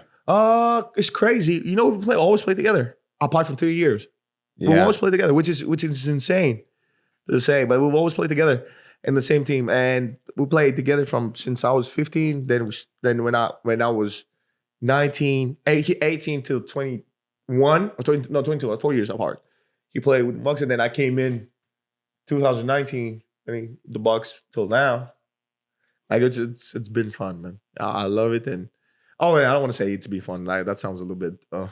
B: It's crazy. We always play together. Apart from 3 years, we always play together, which is insane to say, but we've always played together in the same team, and we played together since I was 15. Then when I was 18 till 21 or 22, 4 years apart. He played with the Bucks, and then I came in 2019, the Bucks till now. Like it's been fun, man. I love it, and I don't want to say it's been fun. Like that sounds a little bit, but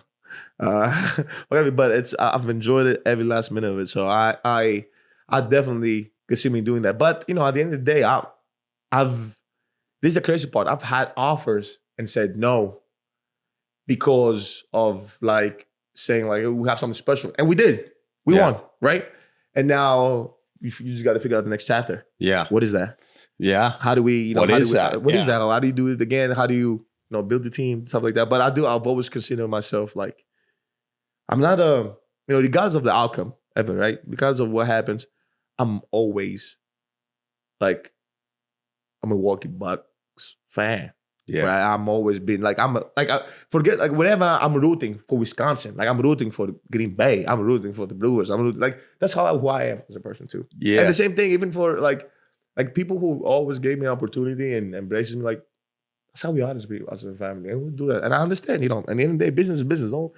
B: I've enjoyed it every last minute of it. So I definitely could see me doing that. But at the end of the day, this is the crazy part. I've had offers and said no. Because of like saying like we have something special, and we did. We won, right? And now you just got to figure out the next chapter. Yeah, what is that? Yeah, how do we? What is that? What is that? How do you do it again? How do you build the team, stuff like that? But I've always considered myself like I'm not regardless of the outcome ever, right? Regardless of what happens, I'm always like a Milwaukee Bucks fan. Yeah, right? I'm always been like forget like whenever I'm rooting for Wisconsin, like I'm rooting for Green Bay, I'm rooting for the Brewers, that's who I am as a person too. Yeah, and the same thing even for like people who always gave me opportunity and embraces me. Like That's how we are as a family, and we do that. And I understand, at the end of the day, business is business. Don't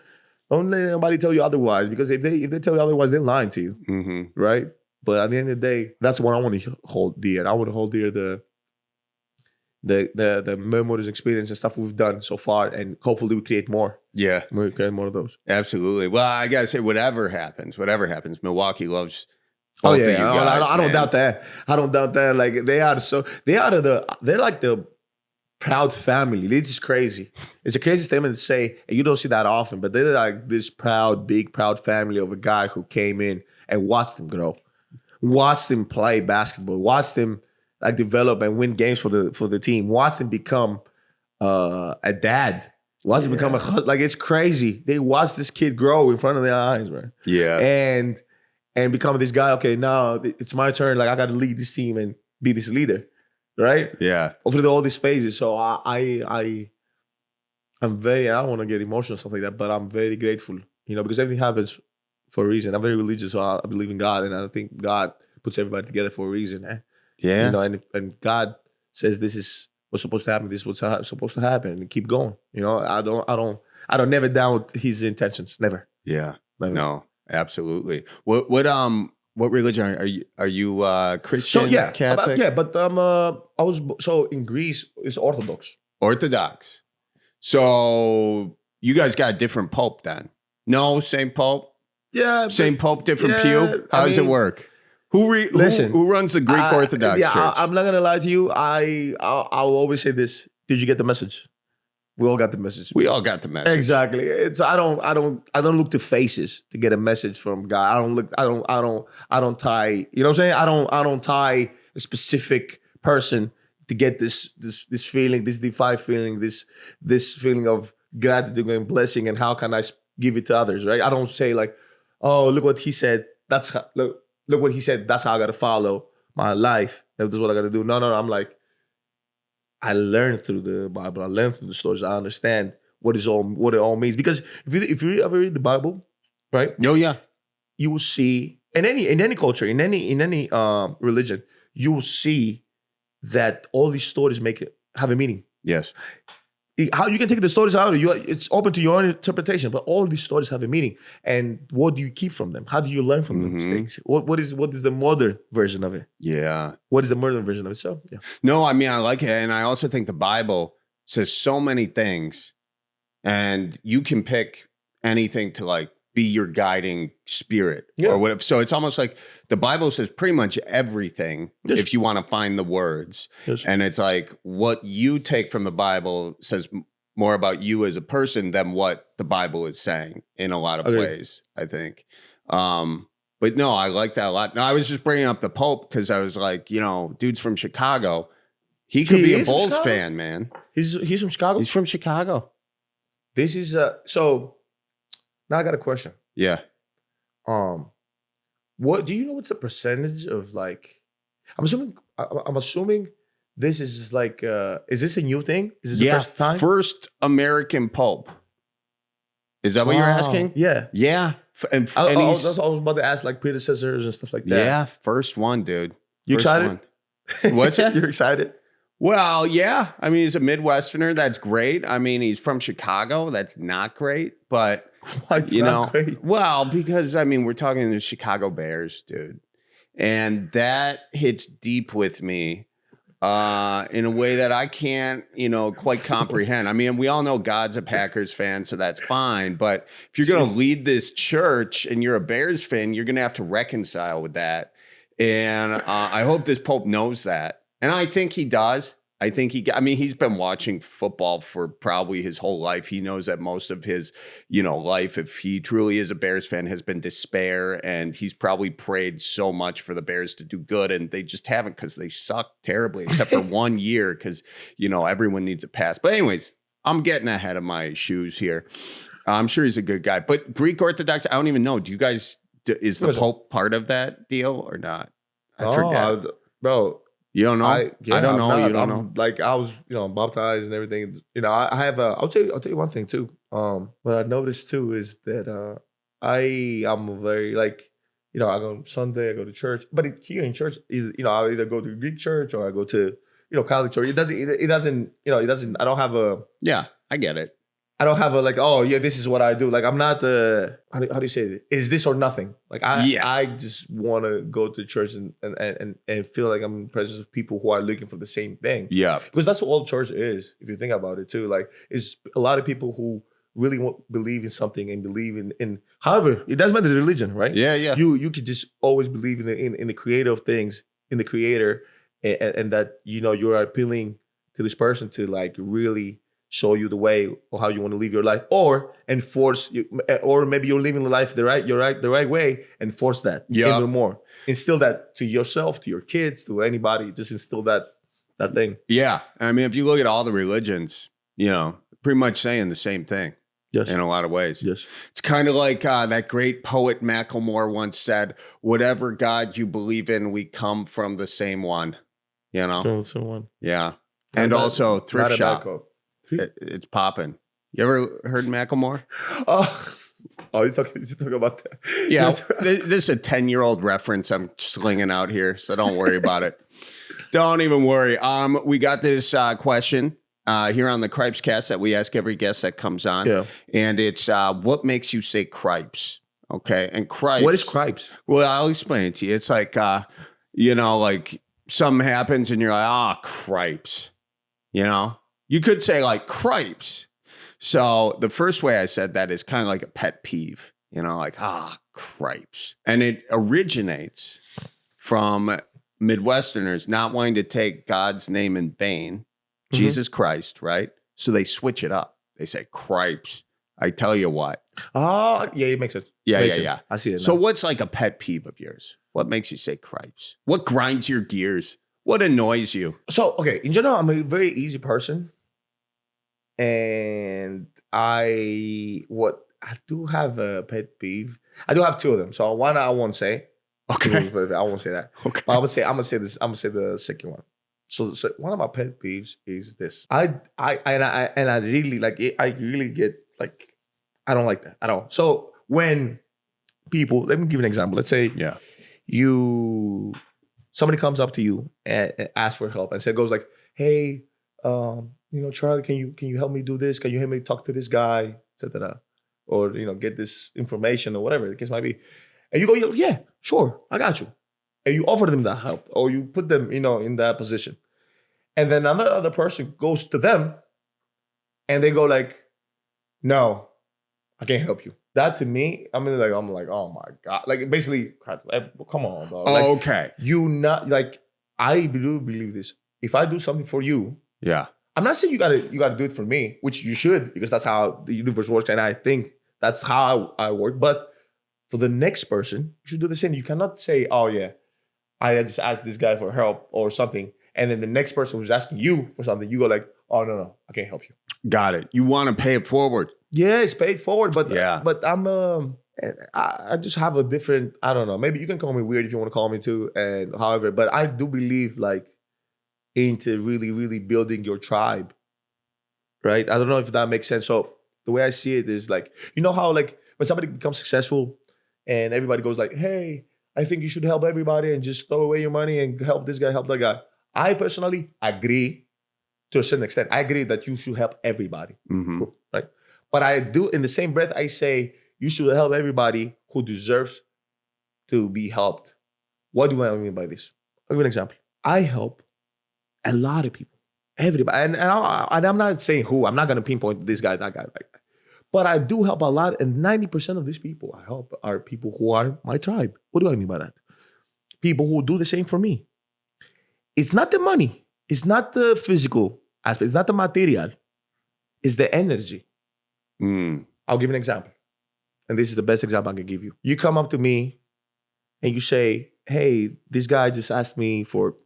B: let anybody tell you otherwise, because if they tell you otherwise, they're lying to you, right? But at the end of the day, that's what I want to hold dear. I want to hold dear the memories, experience, and stuff we've done so far, and hopefully we create more.
A: Yeah,
B: we create more of those.
A: Absolutely. Well, I gotta say, whatever happens, Milwaukee loves.
B: Oh yeah, I don't doubt that. I don't doubt that. Like they're like the proud family. This is crazy. It's a crazy statement to say, and you don't see that often. But they're like this big, proud family of a guy who came in and watched them grow, watched them play basketball, watched them like develop and win games for the team, watched them become a dad, watched them become like it's crazy. They watched this kid grow in front of their eyes, right?
A: Yeah,
B: and become this guy. Okay, now it's my turn. Like I got to lead this team and be this leader. Right?
A: Yeah.
B: Over all these phases. So I'm very, I don't want to get emotional, stuff like that, but I'm very grateful, because everything happens for a reason. I'm very religious, so I believe in God, and I think God puts everybody together for a reason.
A: Yeah.
B: And God says this is what's supposed to happen, this is what's supposed to happen, and keep going. I don't never doubt his intentions. Never.
A: Yeah.
B: Never.
A: No, absolutely. What religion are you Christian?
B: So
A: Catholic?
B: But I was in Greece. It's Orthodox.
A: Orthodox. So you guys got a different pope then? No, same pope.
B: Yeah,
A: same pope, different pew. How does it work? Who runs the Greek Orthodox Church?
B: I'm not gonna lie to you. I'll always say this. Did you get the message? We all got the message.
A: We all got the message.
B: Exactly. It's I don't look to faces to get a message from God. I don't tie, you know what I'm saying? I don't tie a specific person to get this feeling, this divine feeling, this feeling of gratitude and blessing, and how can I give it to others, right? I don't say like, oh, look what he said. Look what he said. That's how I got to follow my life. That's what I got to do. No. I'm like, I learned through the Bible. I learned through the stories. I understand what it all means. Because if you ever read the Bible, right?
A: Oh yeah,
B: you will see in any culture, in any religion, you will see that all these stories have a meaning.
A: Yes.
B: How you can take the stories out, it's open to your own interpretation, but all these stories have a meaning. And what do you keep from them? How do you learn from the mistakes? What is the modern version of it?
A: Yeah.
B: What is the modern version of it? So yeah.
A: No, I mean, I like it. And I also think the Bible says so many things, and you can pick anything to like be your guiding spirit or whatever. So it's almost like the Bible says pretty much everything if you want to find the words. Yes. And it's like what you take from the Bible says more about you as a person than what the Bible is saying in a lot of ways, I think. But no, I like that a lot. No, I was just bringing up the Pope because I was like, dude's from Chicago. He could be a Bulls fan, man.
B: He's from Chicago?
A: He's from Chicago.
B: This is so now I got a question.
A: Yeah.
B: What do you know? What's the percentage of like? I'm assuming this is like. Is this a new thing? Is this the first time?
A: First American Pope. Is that what you're asking?
B: Yeah.
A: Yeah. And
B: I was about to ask like predecessors and stuff like that.
A: Yeah, first one, dude.
B: You excited?
A: What's that?
B: You're excited?
A: Well, yeah. I mean, he's a Midwesterner. That's great. I mean, he's from Chicago. That's not great, but
B: not great?
A: Well, because I mean, we're talking the Chicago Bears, dude, and that hits deep with me in a way that I can't, quite comprehend. I mean, we all know God's a Packers fan, so that's fine. But if you're going to lead this church and you're a Bears fan, you're going to have to reconcile with that. And I hope this Pope knows that. And I think he does. He's been watching football for probably his whole life. He knows that most of his, life, if he truly is a Bears fan, has been despair. And he's probably prayed so much for the Bears to do good. And they just haven't because they suck terribly, except for 1 year because, everyone needs a pass. But anyways, I'm getting ahead of my shoes here. I'm sure he's a good guy. But Greek Orthodox, I don't even know. Do you guys, is the Pope part of that deal or not? I forget.
B: Bro.
A: You don't know? I don't know. You don't know.
B: Like I was, baptized and everything. I have I'll tell you one thing too. What I noticed too is that I'm very like, I go Sunday, I go to church. But here in church, I either go to Greek church or I go to, Catholic church. It doesn't. I don't have a.
A: Yeah, I get it.
B: I don't have a like. Oh yeah, this is what I do. Like I'm not. How do you say it? Is this or nothing? Like I just want to go to church and feel like I'm in the presence of people who are looking for the same thing.
A: Yeah,
B: because that's what all church is. If you think about it too, like it's a lot of people who really believe in something and believe in. However, it doesn't matter the religion, right?
A: Yeah.
B: You could just always believe in the creative things, in the creator, and that you're appealing to this person to like really show you the way or how you want to live your life, or enforce you, or maybe you're living the life the right way, and force that even more. Instill that to yourself, to your kids, to anybody. Just instill that thing.
A: Yeah, I mean, if you look at all the religions, pretty much saying the same thing.
B: Yes.
A: In a lot of ways.
B: Yes.
A: It's kind of like that great poet Macklemore once said, "Whatever God you believe in, we come from the same one."
B: From the same one.
A: Yeah. And also thrift shop. It's popping. You ever heard Macklemore?
B: He's talking about that.
A: Yeah. This is a 10-year-old reference I'm slinging out here, so don't worry about it. Don't even worry. We got this question here on the Cripescast that we ask every guest that comes on.
B: Yeah.
A: And it's what makes you say cripes? Okay. And cripes.
B: What is cripes?
A: Well, I'll explain it to you. It's like, like something happens and you're like, cripes. You could say like cripes. So the first way I said that is kind of like a pet peeve, like, cripes. And it originates from Midwesterners not wanting to take God's name in vain. Jesus Christ, right? So they switch it up. They say cripes. I tell you what.
B: Oh, yeah, it makes sense.
A: Yeah.
B: I see it now.
A: So what's like a pet peeve of yours? What makes you say cripes? What grinds your gears? What annoys you?
B: So, okay, in general, I'm a very easy person. And I do have a pet peeve. I do have two of them. So one I won't say.
A: Okay.
B: I won't say that.
A: Okay.
B: But I'm gonna say this. I'm gonna say the second one. So one of my pet peeves is this. I really like it. I really get like, I don't like that at all. So when people, let me give you an example. Let's say somebody comes up to you and asks for help and goes like, hey, Charlie, can you help me do this? Can you help me talk to this guy, etc. Or get this information or whatever the case might be. And you go, yeah, sure, I got you. And you offer them that help, or you put them, in that position. And then another other person goes to them and they go like, no, I can't help you. That to me, I'm like, oh my God. Like basically, come on, dog. Like,
A: okay.
B: I do believe this. If I do something for you, I'm not saying you gotta do it for me, which you should, because that's how the universe works, and I think that's how I work. But for the next person, you should do the same. You cannot say, oh yeah, I just asked this guy for help or something, and then the next person who's asking you for something, you go like, oh no, I can't help you.
A: Got it. You want to pay it forward.
B: Yeah, it's paid forward, but I'm I just have a different, I don't know, maybe you can call me weird if you want to call me too, and however, but I do believe like into really, really building your tribe, right? I don't know if that makes sense. So the way I see it is like, how like when somebody becomes successful and everybody goes like, hey, I think you should help everybody and just throw away your money and help this guy, help that guy. I personally agree to a certain extent. I agree that you should help everybody, right? But I do, in the same breath, I say you should help everybody who deserves to be helped. What do I mean by this? I'll give you an example. I help a lot of people, everybody. And I'm not saying who. I'm not going to pinpoint this guy, that guy, that guy. But I do help a lot. And 90% of these people I help are people who are my tribe. What do I mean by that? People who do the same for me. It's not the money. It's not the physical aspect. It's not the material. It's the energy. I'll give you an example. And this is the best example I can give you. You come up to me and you say, hey, this guy just asked me for,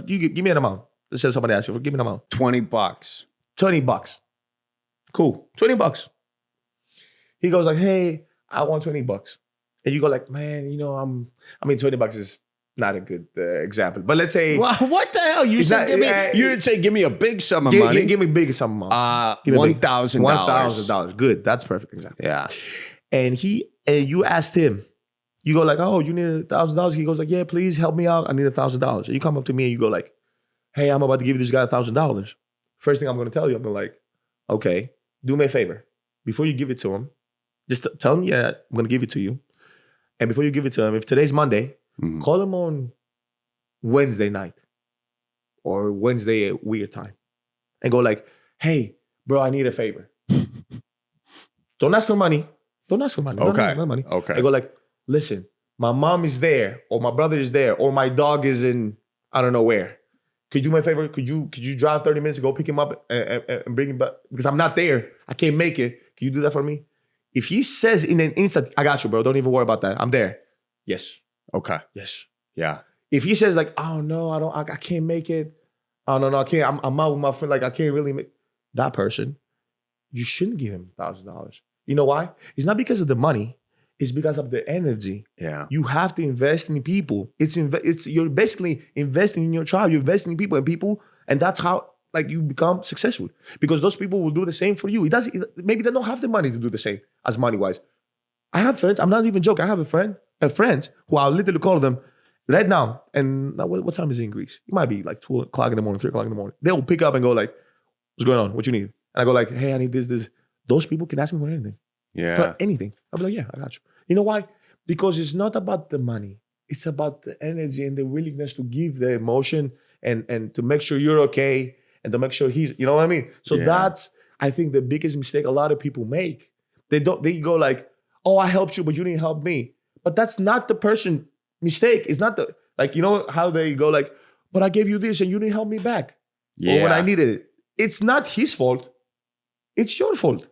B: you give me an amount. Let's say somebody asked you for, give me an amount.
A: $20.
B: $20. Cool. $20. He goes like, hey, I want $20. And you go like, man, $20 is not a good example. But let's say.
A: Well, what the hell? You said you didn't say give me a big sum of money.
B: Give me a big sum of money.
A: $1,000.
B: $1,000. Good. That's perfect example.
A: Yeah.
B: And you asked him, you go like, oh, you need $1,000? He goes like, yeah, please help me out. I need $1,000. And you come up to me and you go like, hey, I'm about to give this guy $1,000. First thing I'm going to tell you, I'm gonna like, okay, do me a favor. Before you give it to him, just tell him, yeah, I'm going to give it to you. And before you give it to him, if today's Monday, call him on Wednesday night or Wednesday at weird time and go like, hey, bro, I need a favor. Don't ask for money. Don't ask for money.
A: Okay.
B: No money.
A: Okay.
B: And go like, listen, my mom is there or my brother is there or my dog is in, I don't know where. Could you do me a favor? Could you drive 30 minutes to go pick him up and bring him back? Because I'm not there. I can't make it. Can you do that for me? If he says in an instant, I got you, bro. Don't even worry about that. I'm there. Yes.
A: Okay.
B: Yes.
A: Yeah.
B: If he says like, oh no, I can't make it. Oh no, I can't. I'm out with my friend. Like I can't really make that person. You shouldn't give him $1,000. You know why? It's not because of the money. It's because of the energy.
A: Yeah.
B: You have to invest in people. It's you're basically investing in your tribe. You're investing in people, and that's how like you become successful. Because those people will do the same for you. Maybe they don't have the money to do the same as money-wise. I have friends, I'm not even joking. I have friends who I'll literally call them right now. And what time is it in Greece? It might be like 2 o'clock in the morning, 3 o'clock in the morning. They'll pick up and go like, what's going on? What you need? And I go like, hey, I need this. Those people can ask me for anything.
A: Yeah.
B: For anything. I'll be like, yeah, I got you. You know why? Because it's not about the money. It's about the energy and the willingness to give the emotion and to make sure you're okay and to make sure he's, you know what I mean? So that's, I think, the biggest mistake a lot of people make. They go like, oh, I helped you, but you didn't help me. But that's not the person mistake. It's not the, like, you know how they go like, but I gave you this and you didn't help me back. Or when I needed it. It's not his fault. It's your fault.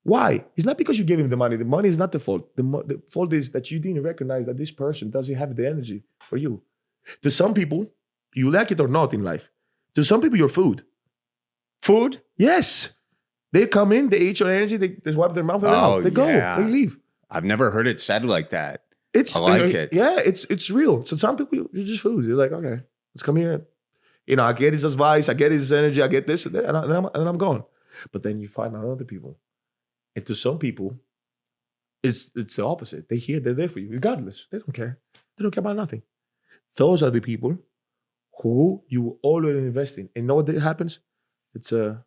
B: Why? It's not because you gave him the money. The money is not the fault. The fault is that you didn't recognize that this person doesn't have the energy for you. To some people, you like it or not in life. To some people, you're food.
A: Food?
B: Yes. They come in, they eat your energy, they wipe their mouth, they go, they leave.
A: I've never heard it said like that.
B: I
A: like it.
B: Yeah, it's real. So some people, you're just food. You're like, okay, let's come here. You know, I get his advice, I get his energy, I get this and that, and then I'm gone. But then you find out other people. And to some people, it's the opposite. They're there for you, regardless. They don't care. They don't care about nothing. Those are the people who you always invest in. And you know what happens? It's a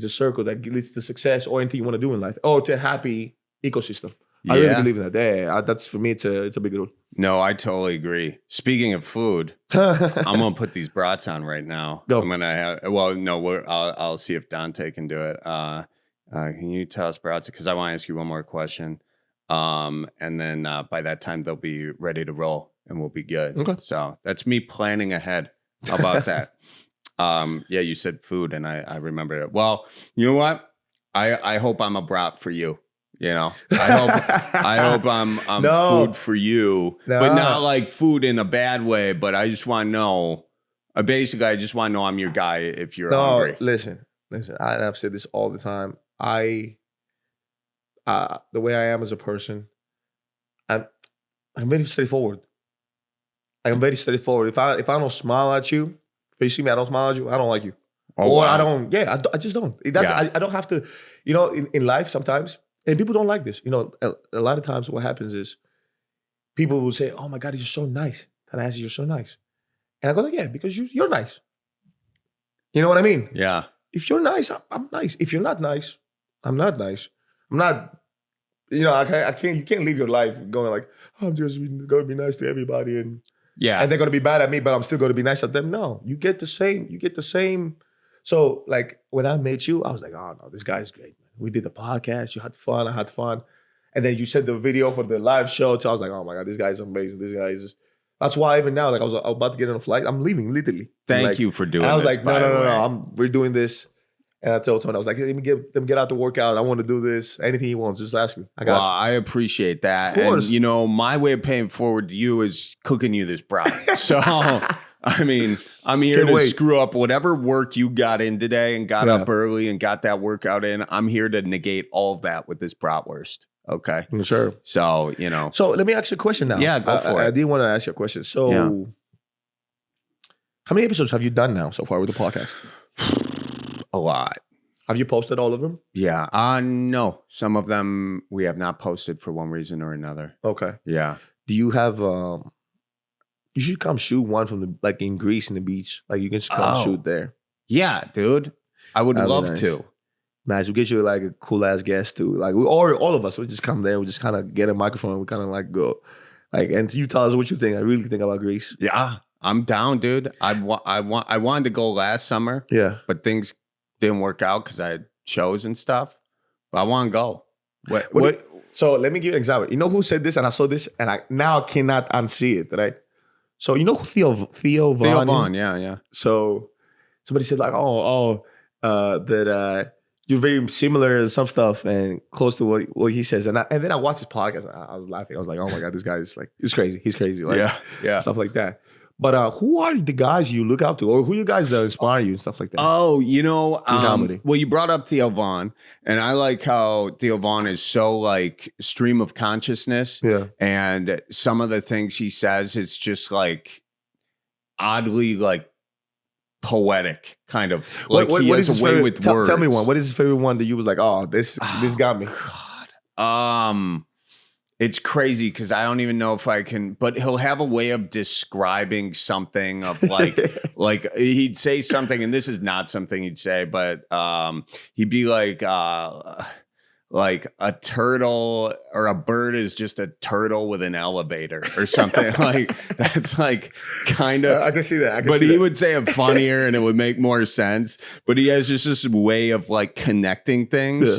B: circle that leads to success or anything you want to do in life, or to a happy ecosystem. I really believe in that. Yeah, that's for me. It's a big rule.
A: No, I totally agree. Speaking of food, I'm gonna put these brats on right now.
B: Go.
A: I'm gonna have. Well, no, I'll see if Dante can do it. Can you tell us, brats? Because I want to ask you one more question. And then by that time they'll be ready to roll and we'll be good.
B: Okay.
A: So that's me planning ahead. How about that? Yeah, you said food, and I remember it. Well, you know what? I hope I'm a brat for you. You know, I hope I'm food for you, but not like food in a bad way. But I just want to know. Basically, I just want to know I'm your guy if you're hungry.
B: Listen. I've said this all the time. The way I am as a person, I'm very straightforward. I'm very straightforward. If I don't smile at you, if you see me, I don't smile at you, I don't like you. I don't. Yeah, I just don't. I don't have to. You know, in life sometimes. And people don't like this. You know, a lot of times what happens is people will say, oh my God, you're so nice. Thanasis, you're so nice. And I go like, yeah, because you're nice. You know what I mean?
A: Yeah.
B: If you're nice, I'm nice. If you're not nice, I'm not nice. I'm not, you know, you can't live your life going like, oh, I'm just going to be nice to everybody. And they're going to be bad at me, but I'm still going to be nice at them. No, you get the same. So like when I met you, I was like, oh no, this guy's great. We did the podcast. You had fun. I had fun. And then you said the video for the live show. So I was like, oh my God, this guy is amazing. This guy is. That's why even now, like I was about to get on a flight. I'm leaving literally.
A: Thank you for doing this.
B: I was like, no. We're doing this. And I told Tony, I was like, hey, let me get out the workout. I want to do this. Anything he wants, just ask me. I got you.
A: I appreciate that.
B: Of course.
A: And you know, my way of paying forward to you is cooking you this brat. So I mean, I'm here to screw up whatever work you got in today and got up early and got that workout in. I'm here to negate all of that with this bratwurst. Okay.
B: Sure.
A: So, you know.
B: So let me ask you a question now.
A: Yeah, go for it.
B: I did want to ask you a question. So how many episodes have you done now so far with the podcast?
A: A lot.
B: Have you posted all of them?
A: Yeah. No. Some of them we have not posted for one reason or another.
B: Okay.
A: Yeah.
B: Do you have You should come shoot one from the like in Greece in the beach. Like you can just come shoot there.
A: Yeah, dude. I would
B: That'd be
A: love
B: nice.
A: to.
B: Nice. We'll get you like a cool ass guest too. Like or all of us, we just come there. We just kind of get a microphone. And we kind of like go, like, and you tell us what you think. I really think about Greece.
A: Yeah, I'm down, dude. I wanted to go last summer.
B: Yeah,
A: but things didn't work out because I had shows and stuff. But I want to go.
B: What? So let me give you an example. You know who said this, and I saw this, and I now cannot unsee it. Right. So you know who Theo Vaughn?
A: Theo Vaughn, yeah.
B: So somebody said like, that you're very similar to some stuff and close to what he says. And then I watched his podcast. And I was laughing. I was like, oh my God, this guy is like, he's crazy. He's crazy. Like,
A: yeah.
B: Stuff like that. But who are the guys you look up to, or who you guys that inspire you and stuff like that?
A: Oh, you know,
B: comedy.
A: Well, you brought up Theo Vaughn, and I like how Theo Vaughn is so like stream of consciousness.
B: Yeah.
A: And some of the things he says, it's just like oddly like poetic, kind of like he has a way with words.
B: Tell me one. What is his favorite one that you was like, oh, this got me?
A: God. It's crazy because I don't even know if I can, but he'll have a way of describing something of like, like he'd say something, and this is not something he'd say, but he'd be like a turtle or a bird is just a turtle with an elevator or something. Like that's like kind of.
B: I can see that.
A: He would say it funnier and it would make more sense. But he has just this way of like connecting things. Yeah.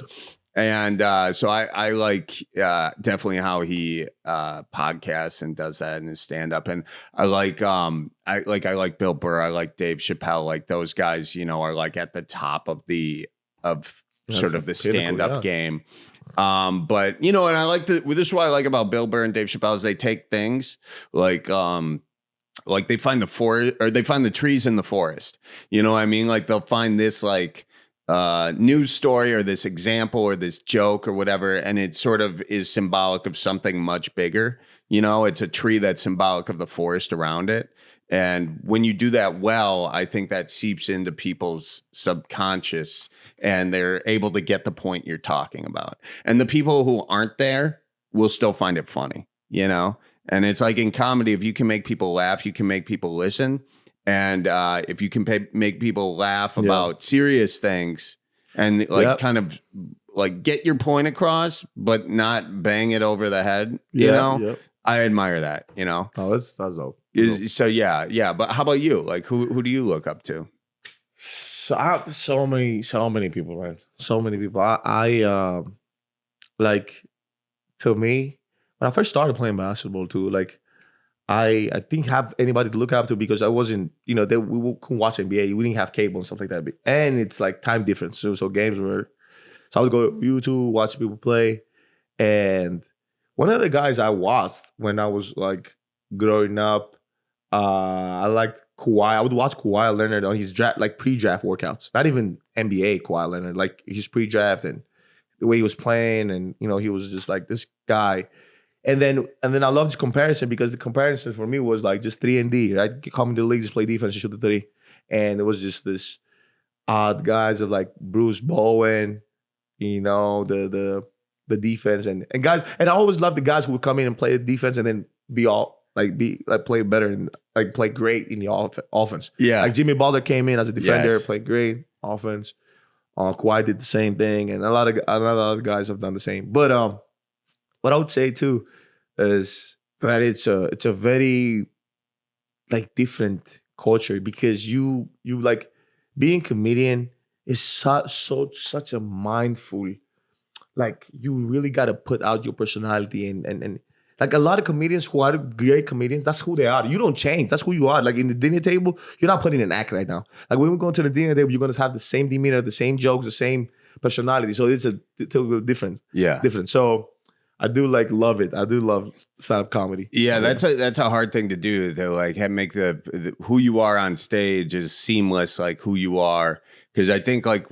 A: And so I like definitely how he podcasts and does that in his stand up. And I like Bill Burr. I like Dave Chappelle. Like those guys, you know, are like at the top of the stand up game. But you know, and I like this is what I like about Bill Burr and Dave Chappelle is they take things like they find the forest or they find the trees in the forest. You know what I mean? Like they'll find this like news story or this example or this joke or whatever, and it sort of is symbolic of something much bigger. You know, it's a tree that's symbolic of the forest around it. And when you do that well, I think that seeps into people's subconscious and they're able to get the point you're talking about. And the people who aren't there will still find it funny, you know? And it's like in comedy, if you can make people laugh, you can make people listen. And if you can make people laugh about serious things and like kind of like get your point across, but not bang it over the head, you know, I admire that, you know.
B: Oh, that's dope.
A: So yeah. But how about you? Like who do you look up to?
B: So many people, man. So many people. I like, to me, when I first started playing basketball too, like I didn't have anybody to look up to because I wasn't, you know, we couldn't watch NBA. We didn't have cable and stuff like that. And it's like time difference. So games were, so I would go to YouTube, watch people play. And one of the guys I watched when I was like growing up, I liked Kawhi. I would watch Kawhi Leonard on his draft, like pre-draft workouts. Not even NBA Kawhi Leonard, like his pre-draft and the way he was playing. And, you know, he was just like this guy. And then I loved the comparison because the comparison for me was like just 3-and-D, right? Come in the league, just play defense and shoot the three. And it was just this odd guys of like Bruce Bowen, you know, the defense and guys. And I always loved the guys who would come in and play defense and then play better and like play great in the offense. Yeah. Like Jimmy Butler came in as a defender, played great offense. Kawhi did the same thing. And a lot of other guys have done the same. But what I would say too is that it's a very like different culture because you like being comedian is such a mindful, like you really got to put out your personality and like a lot of comedians who are great comedians, that's who they are. You don't change. That's who you are. Like in the dinner table, you're not putting an act right now. Like when we go to the dinner table, you're going to have the same demeanor, the same jokes, the same personality. So it's a total difference. Yeah. Different. So I do like love it. I do love stand-up comedy.
A: Yeah, that's a hard thing to do. To like make the who you are on stage is seamless, like who you are. Because I think like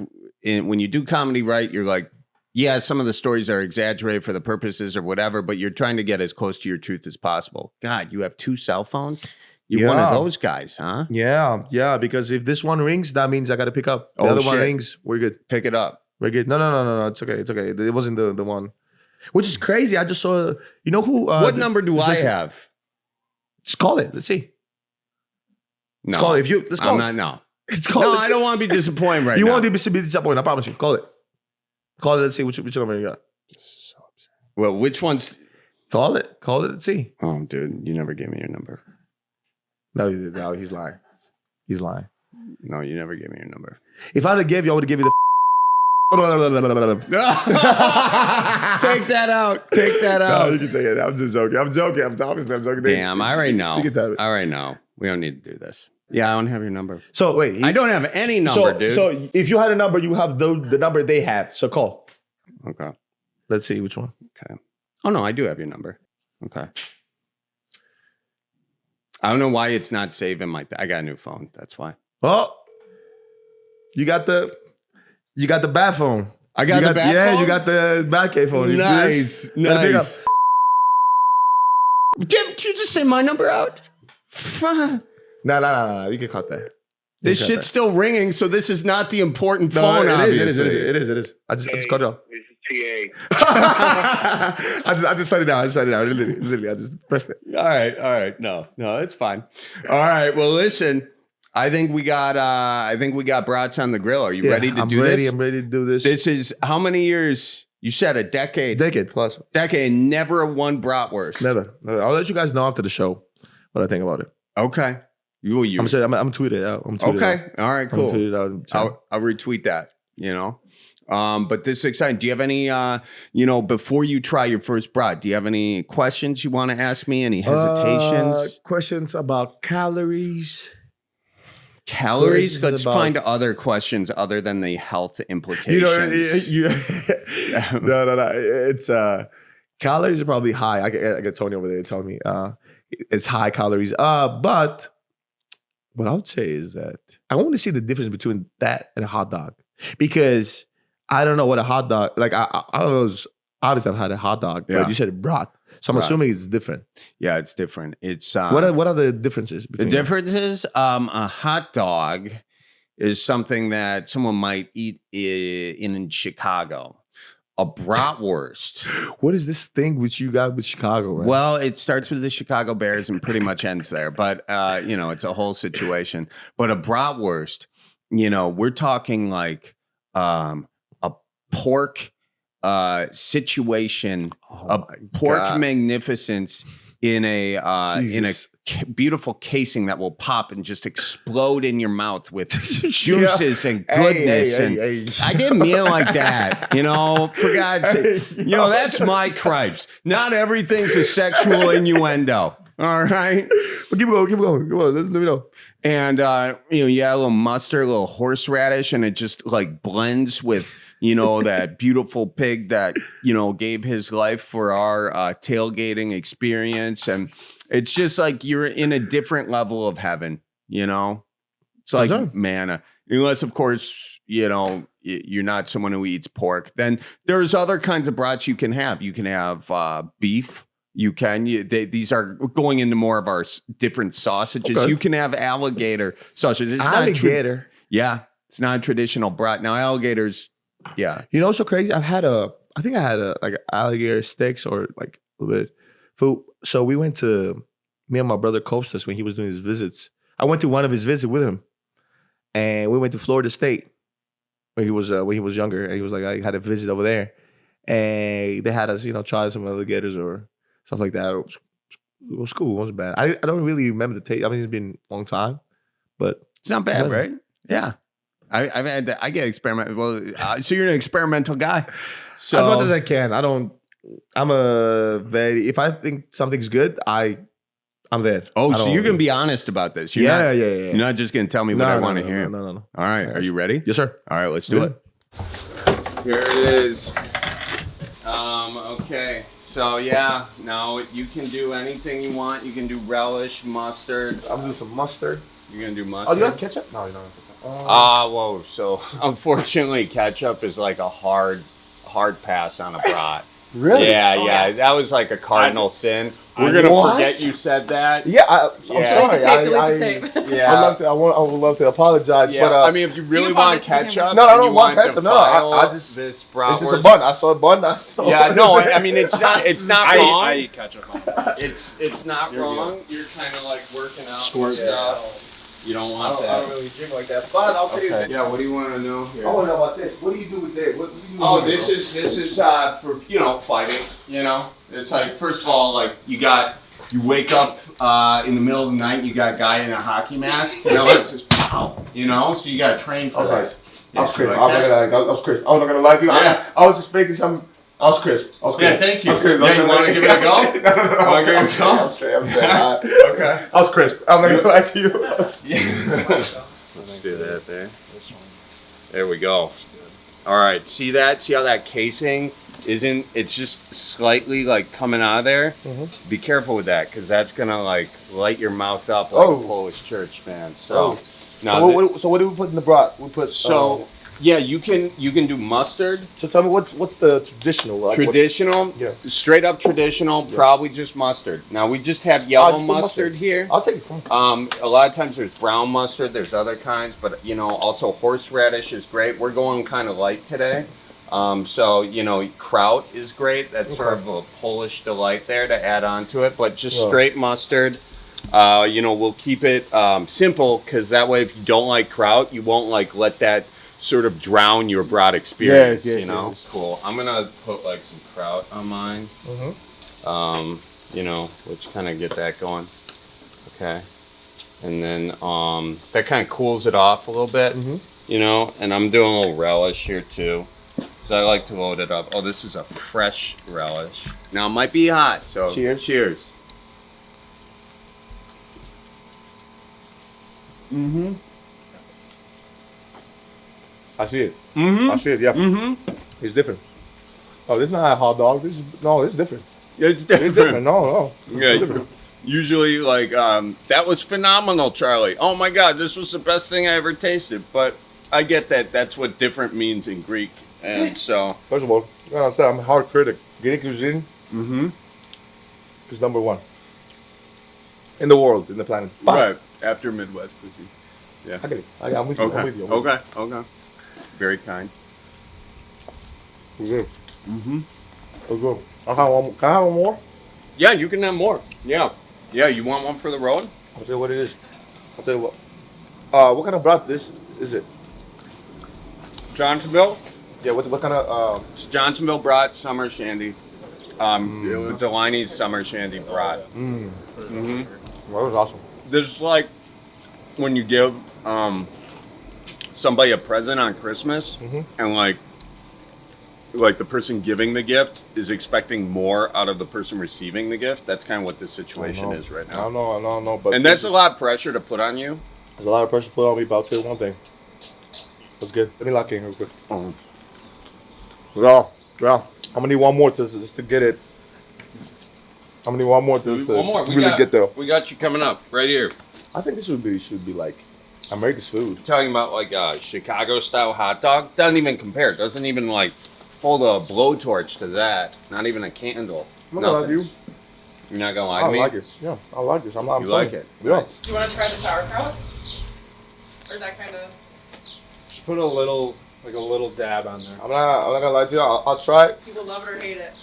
A: when you do comedy right, you're like, yeah, some of the stories are exaggerated for the purposes or whatever, but you're trying to get as close to your truth as possible. God, you have 2 cell phones? You're one of those guys, huh?
B: Yeah. Because if this one rings, that means I got to pick up. The other one rings, we're good.
A: Pick it up.
B: We're good. No. It's okay. It wasn't the one. Which is crazy. I just saw, you know who?
A: What number do I have?
B: Just call it. Let's see.
A: No.
B: Let's call it. Let's call
A: I'm not. No.
B: It's called.
A: No, I don't want to be disappointed right now.
B: You won't be disappointed. I promise you. Call it. Call it. Let's see which number you got.
A: This is so upsetting. Well, which one's?
B: Call it. Call it. Let's see.
A: Oh, dude, you never gave me your number.
B: No, he's lying. He's lying.
A: No, you never gave me your number.
B: If I'd have gave you, I would have given you the.
A: Take that out. Take that out.
B: No, you can take it. I'm just joking. I'm obviously joking.
A: Damn, I already know.
B: You can tell me.
A: I already know. We don't need to do this. Yeah, I don't have your number.
B: So wait,
A: I don't have any number, dude.
B: So if you had a number, you have the number they have. So call.
A: Okay.
B: Let's see which one.
A: Okay. Oh no, I do have your number. Okay. I don't know why it's not saving my. I got a new phone. That's why.
B: Oh, you got the bat phone.
A: I got the bat phone?
B: Yeah, you got the bat phone.
A: Nice. Nice. Did you just say my number out?
B: No. You can cut that.
A: This shit's still ringing, so this is not the important phone.
B: It is. I just cut it off.
C: This is TA.
B: I just set it down. Literally, I just pressed it.
A: All right. No, it's fine. All right. Well, listen. I think we got brats on the grill. Are you ready to do this?
B: I'm ready to do this.
A: This is how many years? You said a decade.
B: Decade plus.
A: Decade. Never a one bratwurst.
B: Never. I'll let you guys know after the show what I think about it.
A: Okay.
B: I'm tweet it out.
A: Okay. All right. Cool.
B: I'm tweet it out.
A: I'll retweet that. But this is exciting. Do you have any? Before you try your first brat, do you have any questions you want to ask me? Any hesitations?
B: Questions about calories.
A: Calories? Let's find other questions other than the health implications.
B: No. It's calories are probably high. I get Tony over there telling me it's high calories. But what I would say is that I want to see the difference between that and a hot dog, because I don't know what a hot dog like. I was obviously I've had a hot dog, but you said brat, so I'm assuming it's different.
A: Yeah, it's different. It's
B: what are the differences?
A: The differences. A hot dog is something that someone might eat in Chicago. A bratwurst.
B: What is this thing which you got with Chicago? Right?
A: Well, it starts with the Chicago Bears and pretty much ends there. But it's a whole situation. But a bratwurst, we're talking like a pork situation, pork magnificence in a beautiful casing that will pop and just explode in your mouth with juices and goodness. I didn't mean it like that, for God's sake. That's my cripes. Not everything's a sexual innuendo. All right.
B: Well, keep going. Come on, let me know.
A: And, you add a little mustard, a little horseradish, and it just like blends with, that beautiful pig that, gave his life for our tailgating experience. And it's just like you're in a different level of heaven, It's like manna. Unless, of course, you're not someone who eats pork. Then there's other kinds of brats you can have. You can have beef. These are going into more of our different sausages. Okay. You can have alligator sausages. It's
B: alligator?
A: It's not a traditional brat. Now, alligators, yeah.
B: What's so crazy? I had like alligator steaks or like a little bit food. So we went to, me and my brother Costas when he was doing his visits. I went to one of his visits with him. And we went to Florida State when he was younger. And he was like, I had a visit over there. And they had us, try some alligators or stuff like that. It was cool. It wasn't bad. I don't really remember the taste. I mean, it's been a long time, but
A: it's not bad, right? Yeah. I get experimental. Well, so you're an experimental guy. So
B: as much as I can. If I think something's good, I'm there.
A: Oh, so you're going to be honest about this.
B: Yeah.
A: You're not just going to tell me what I want to hear.
B: No.
A: All right. Are you ready?
B: Yes, sir.
A: All right, let's do it. Here it is. Okay. So now you can do anything you want. You can do relish, mustard.
B: I'm doing some mustard.
A: You're going to do mustard?
B: Oh, you got ketchup? No, you don't have ketchup.
A: Whoa. So unfortunately, ketchup is like a hard pass on a brat.
B: Really?
A: Yeah. That was like a cardinal sin. We're gonna forget you said that.
B: Yeah, I'm sorry.
A: Yeah.
B: I would love to apologize.
A: Yeah.
B: But
A: I mean, if you really want ketchup,
B: no, I don't want ketchup. No, I just
A: this brat.
B: It's just a bun. I saw a bun.
A: Yeah, no. I mean, it's not wrong.
C: I eat ketchup.
A: It's not wrong. You're kind of like working out stuff. You don't
B: I
A: want
B: don't really drink like that. But I'll tell you this.
A: Yeah, what do you want to know here?
B: I want to know about this. What do you do with this? What do you do
A: Oh,
B: with
A: this is for, you know, fighting, you know. It's like, first of all, like you wake up in the middle of the night, you got a guy in a hockey mask, you know, it's just pow, you know, so you got to train for that.
B: I was crisp.
A: Like
B: I was crisp. I was not gonna lie to you.
A: Yeah.
B: I was just making some. I was crisp.
A: Yeah, thank you.
B: I was crisp.
A: Yeah, you want to give it a go?
B: No.
A: I'm straight.
B: Okay. I was crisp. I'm not gonna lie to you.
A: Do that there. There we go. All right, see that? See how that casing isn't? It's just slightly like coming out of there.
B: Mm-hmm.
A: Be careful with that, because that's gonna like light your mouth up like a Polish church, man. So, now
B: so what do we put in the brat? We put
A: yeah, you can do mustard.
B: So tell me what's the traditional? Like,
A: Traditional, straight up traditional, probably just mustard. Now we just have yellow mustard here.
B: I'll take it.
A: A lot of times there's brown mustard, there's other kinds, but you know, also horseradish is great. We're going kind of light today. So, you know, kraut is great. That's sort of a Polish delight there to add on to it, but just straight mustard. You know, we'll keep it simple, because that way if you don't like kraut, you won't like let that sort of drown your brat experience, you know? Yes. Cool. I'm gonna put like some kraut on mine. You know, let's kind of get that going. Okay. And then that kind of cools it off a little bit, you know? And I'm doing a little relish here too, because I like to load it up. Oh, this is a fresh relish. Now it might be hot, so cheers. Cheers.
B: I see it. I see it. Yeah. It's different. Oh, this is not a hot dog. This is different.
A: Yeah, it's different.
B: It's different. No.
A: Yeah. Different. Usually, like, that was phenomenal, Charlie. Oh my God, this was the best thing I ever tasted. But I get that. That's what different means in Greek, and so.
B: First of all, I'm a hard critic. Greek cuisine. Is number one in the world, in the planet.
A: Right after Midwest cuisine. Yeah.
B: I get it. I'm with you.
A: Okay.
B: I'm with you.
A: Okay. Very kind.
B: Good. Good. Can I have one more?
A: Yeah, you can have more. Yeah. You want one for the road?
B: I'll tell you what it is. I'll tell you what. What kind of brat this is it?
A: Johnsonville?
B: Yeah. What kind of?
A: It's Johnsonville brat summer shandy. It's a Liney's summer shandy brat.
B: Well, that was awesome.
A: There's like when you give somebody a present on Christmas, and like the person giving the gift is expecting more out of the person receiving the gift. That's kind of what this situation is right now.
B: I know. But
A: and that's a lot of pressure to put on you.
B: There's a lot of pressure to put on me, but I'll tell you one thing. That's good. Let me lock in real quick. Yeah. I'm gonna need one more just to get it. I'm gonna need one more to really get there.
A: We got you coming up right here.
B: I think this should be like America's food.
A: You're talking about like a Chicago style hot dog. Doesn't even compare. Doesn't even like hold a blowtorch to that. Not even a candle.
B: I'm not gonna lie to you.
A: You're not gonna lie to me?
B: I like it. Yeah, I like this. I'm
A: you like it?
B: Yeah.
A: Nice.
C: Do you want to try the sauerkraut? Or is that kind of?
D: Just put a little dab on there.
B: I'm not gonna lie to you. I'll try it.
C: People love it or hate it.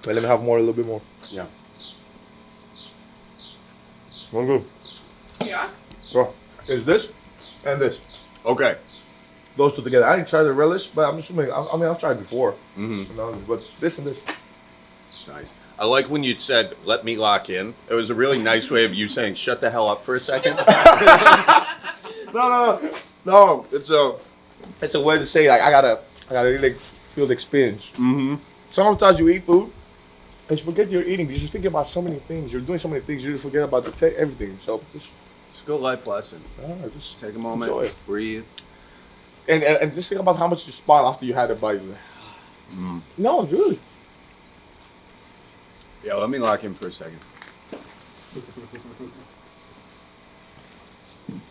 B: Wait, let me have more, a little bit more.
A: Yeah.
B: One good.
C: Yeah.
B: Bro, it's this and this.
A: Okay.
B: Those two together. I didn't try the relish, but I'm assuming. I mean, I've tried before. You know, but this and this.
A: It's nice. I like when you said, "Let me lock in." It was a really nice way of you saying, "Shut the hell up for a second."
B: No. It's a way to say like I gotta really feel the experience. Sometimes you eat food and you forget you're eating because you're thinking about so many things. You're doing so many things. You forget about everything. So just
A: it's a good life lesson.
B: Just
A: take a moment,
B: enjoy it.
A: Breathe,
B: and just think about how much you smile after you had a bite. No, really.
A: Yeah, let me lock in for a second.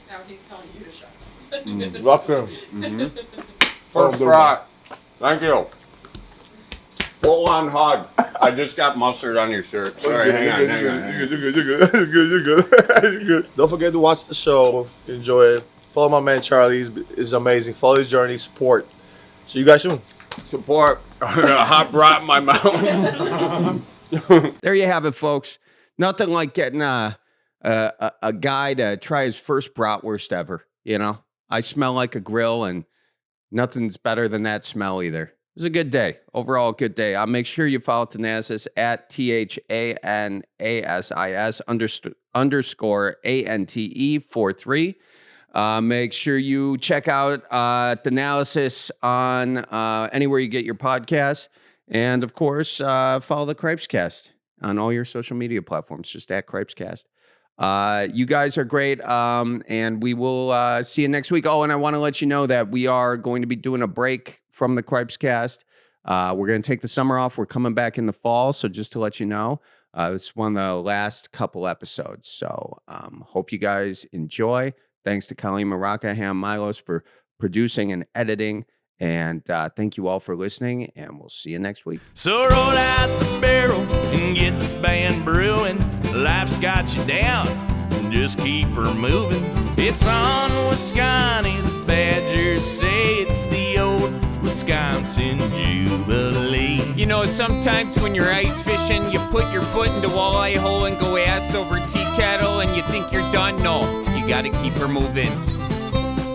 C: Now he's telling you to shut.
B: Lock in.
A: First brat. Thank you. Full on hug. I just got mustard on your shirt. Sorry, hang on.
B: You're good. Don't forget to watch the show. Enjoy it. Follow my man Charlie. He's amazing. Follow his journey. Support. See you guys soon.
A: Support. I got a hot brat in my mouth. There you have it, folks. Nothing like getting a a guy to try his first bratwurst ever. You know, I smell like a grill, and nothing's better than that smell either. It was a good day. Overall, a good day. Make sure you follow Thanasis at THANASIS _ ANTE43. Make sure you check out Thanalysis on anywhere you get your podcasts. And, of course, follow the Cripescast on all your social media platforms, just at Cripescast. You guys are great, and we will see you next week. Oh, and I want to let you know that we are going to be doing a break from the Cripescast. We're going to take the summer off. We're coming back in the fall, so just to let you know, it's one of the last couple episodes. So hope you guys enjoy. Thanks to Colleen Maraca, Ham Milos for producing and editing. And thank you all for listening, and we'll see you next week.
E: So roll out the barrel and get the band brewing. Life's got you down, just keep her moving. It's on Wisconsin, the Badgers say it's the old Wisconsin Jubilee.
F: You know, sometimes when you're ice fishing, you put your foot in the walleye hole and go ass over tea kettle and you think you're done. No, you gotta keep her moving.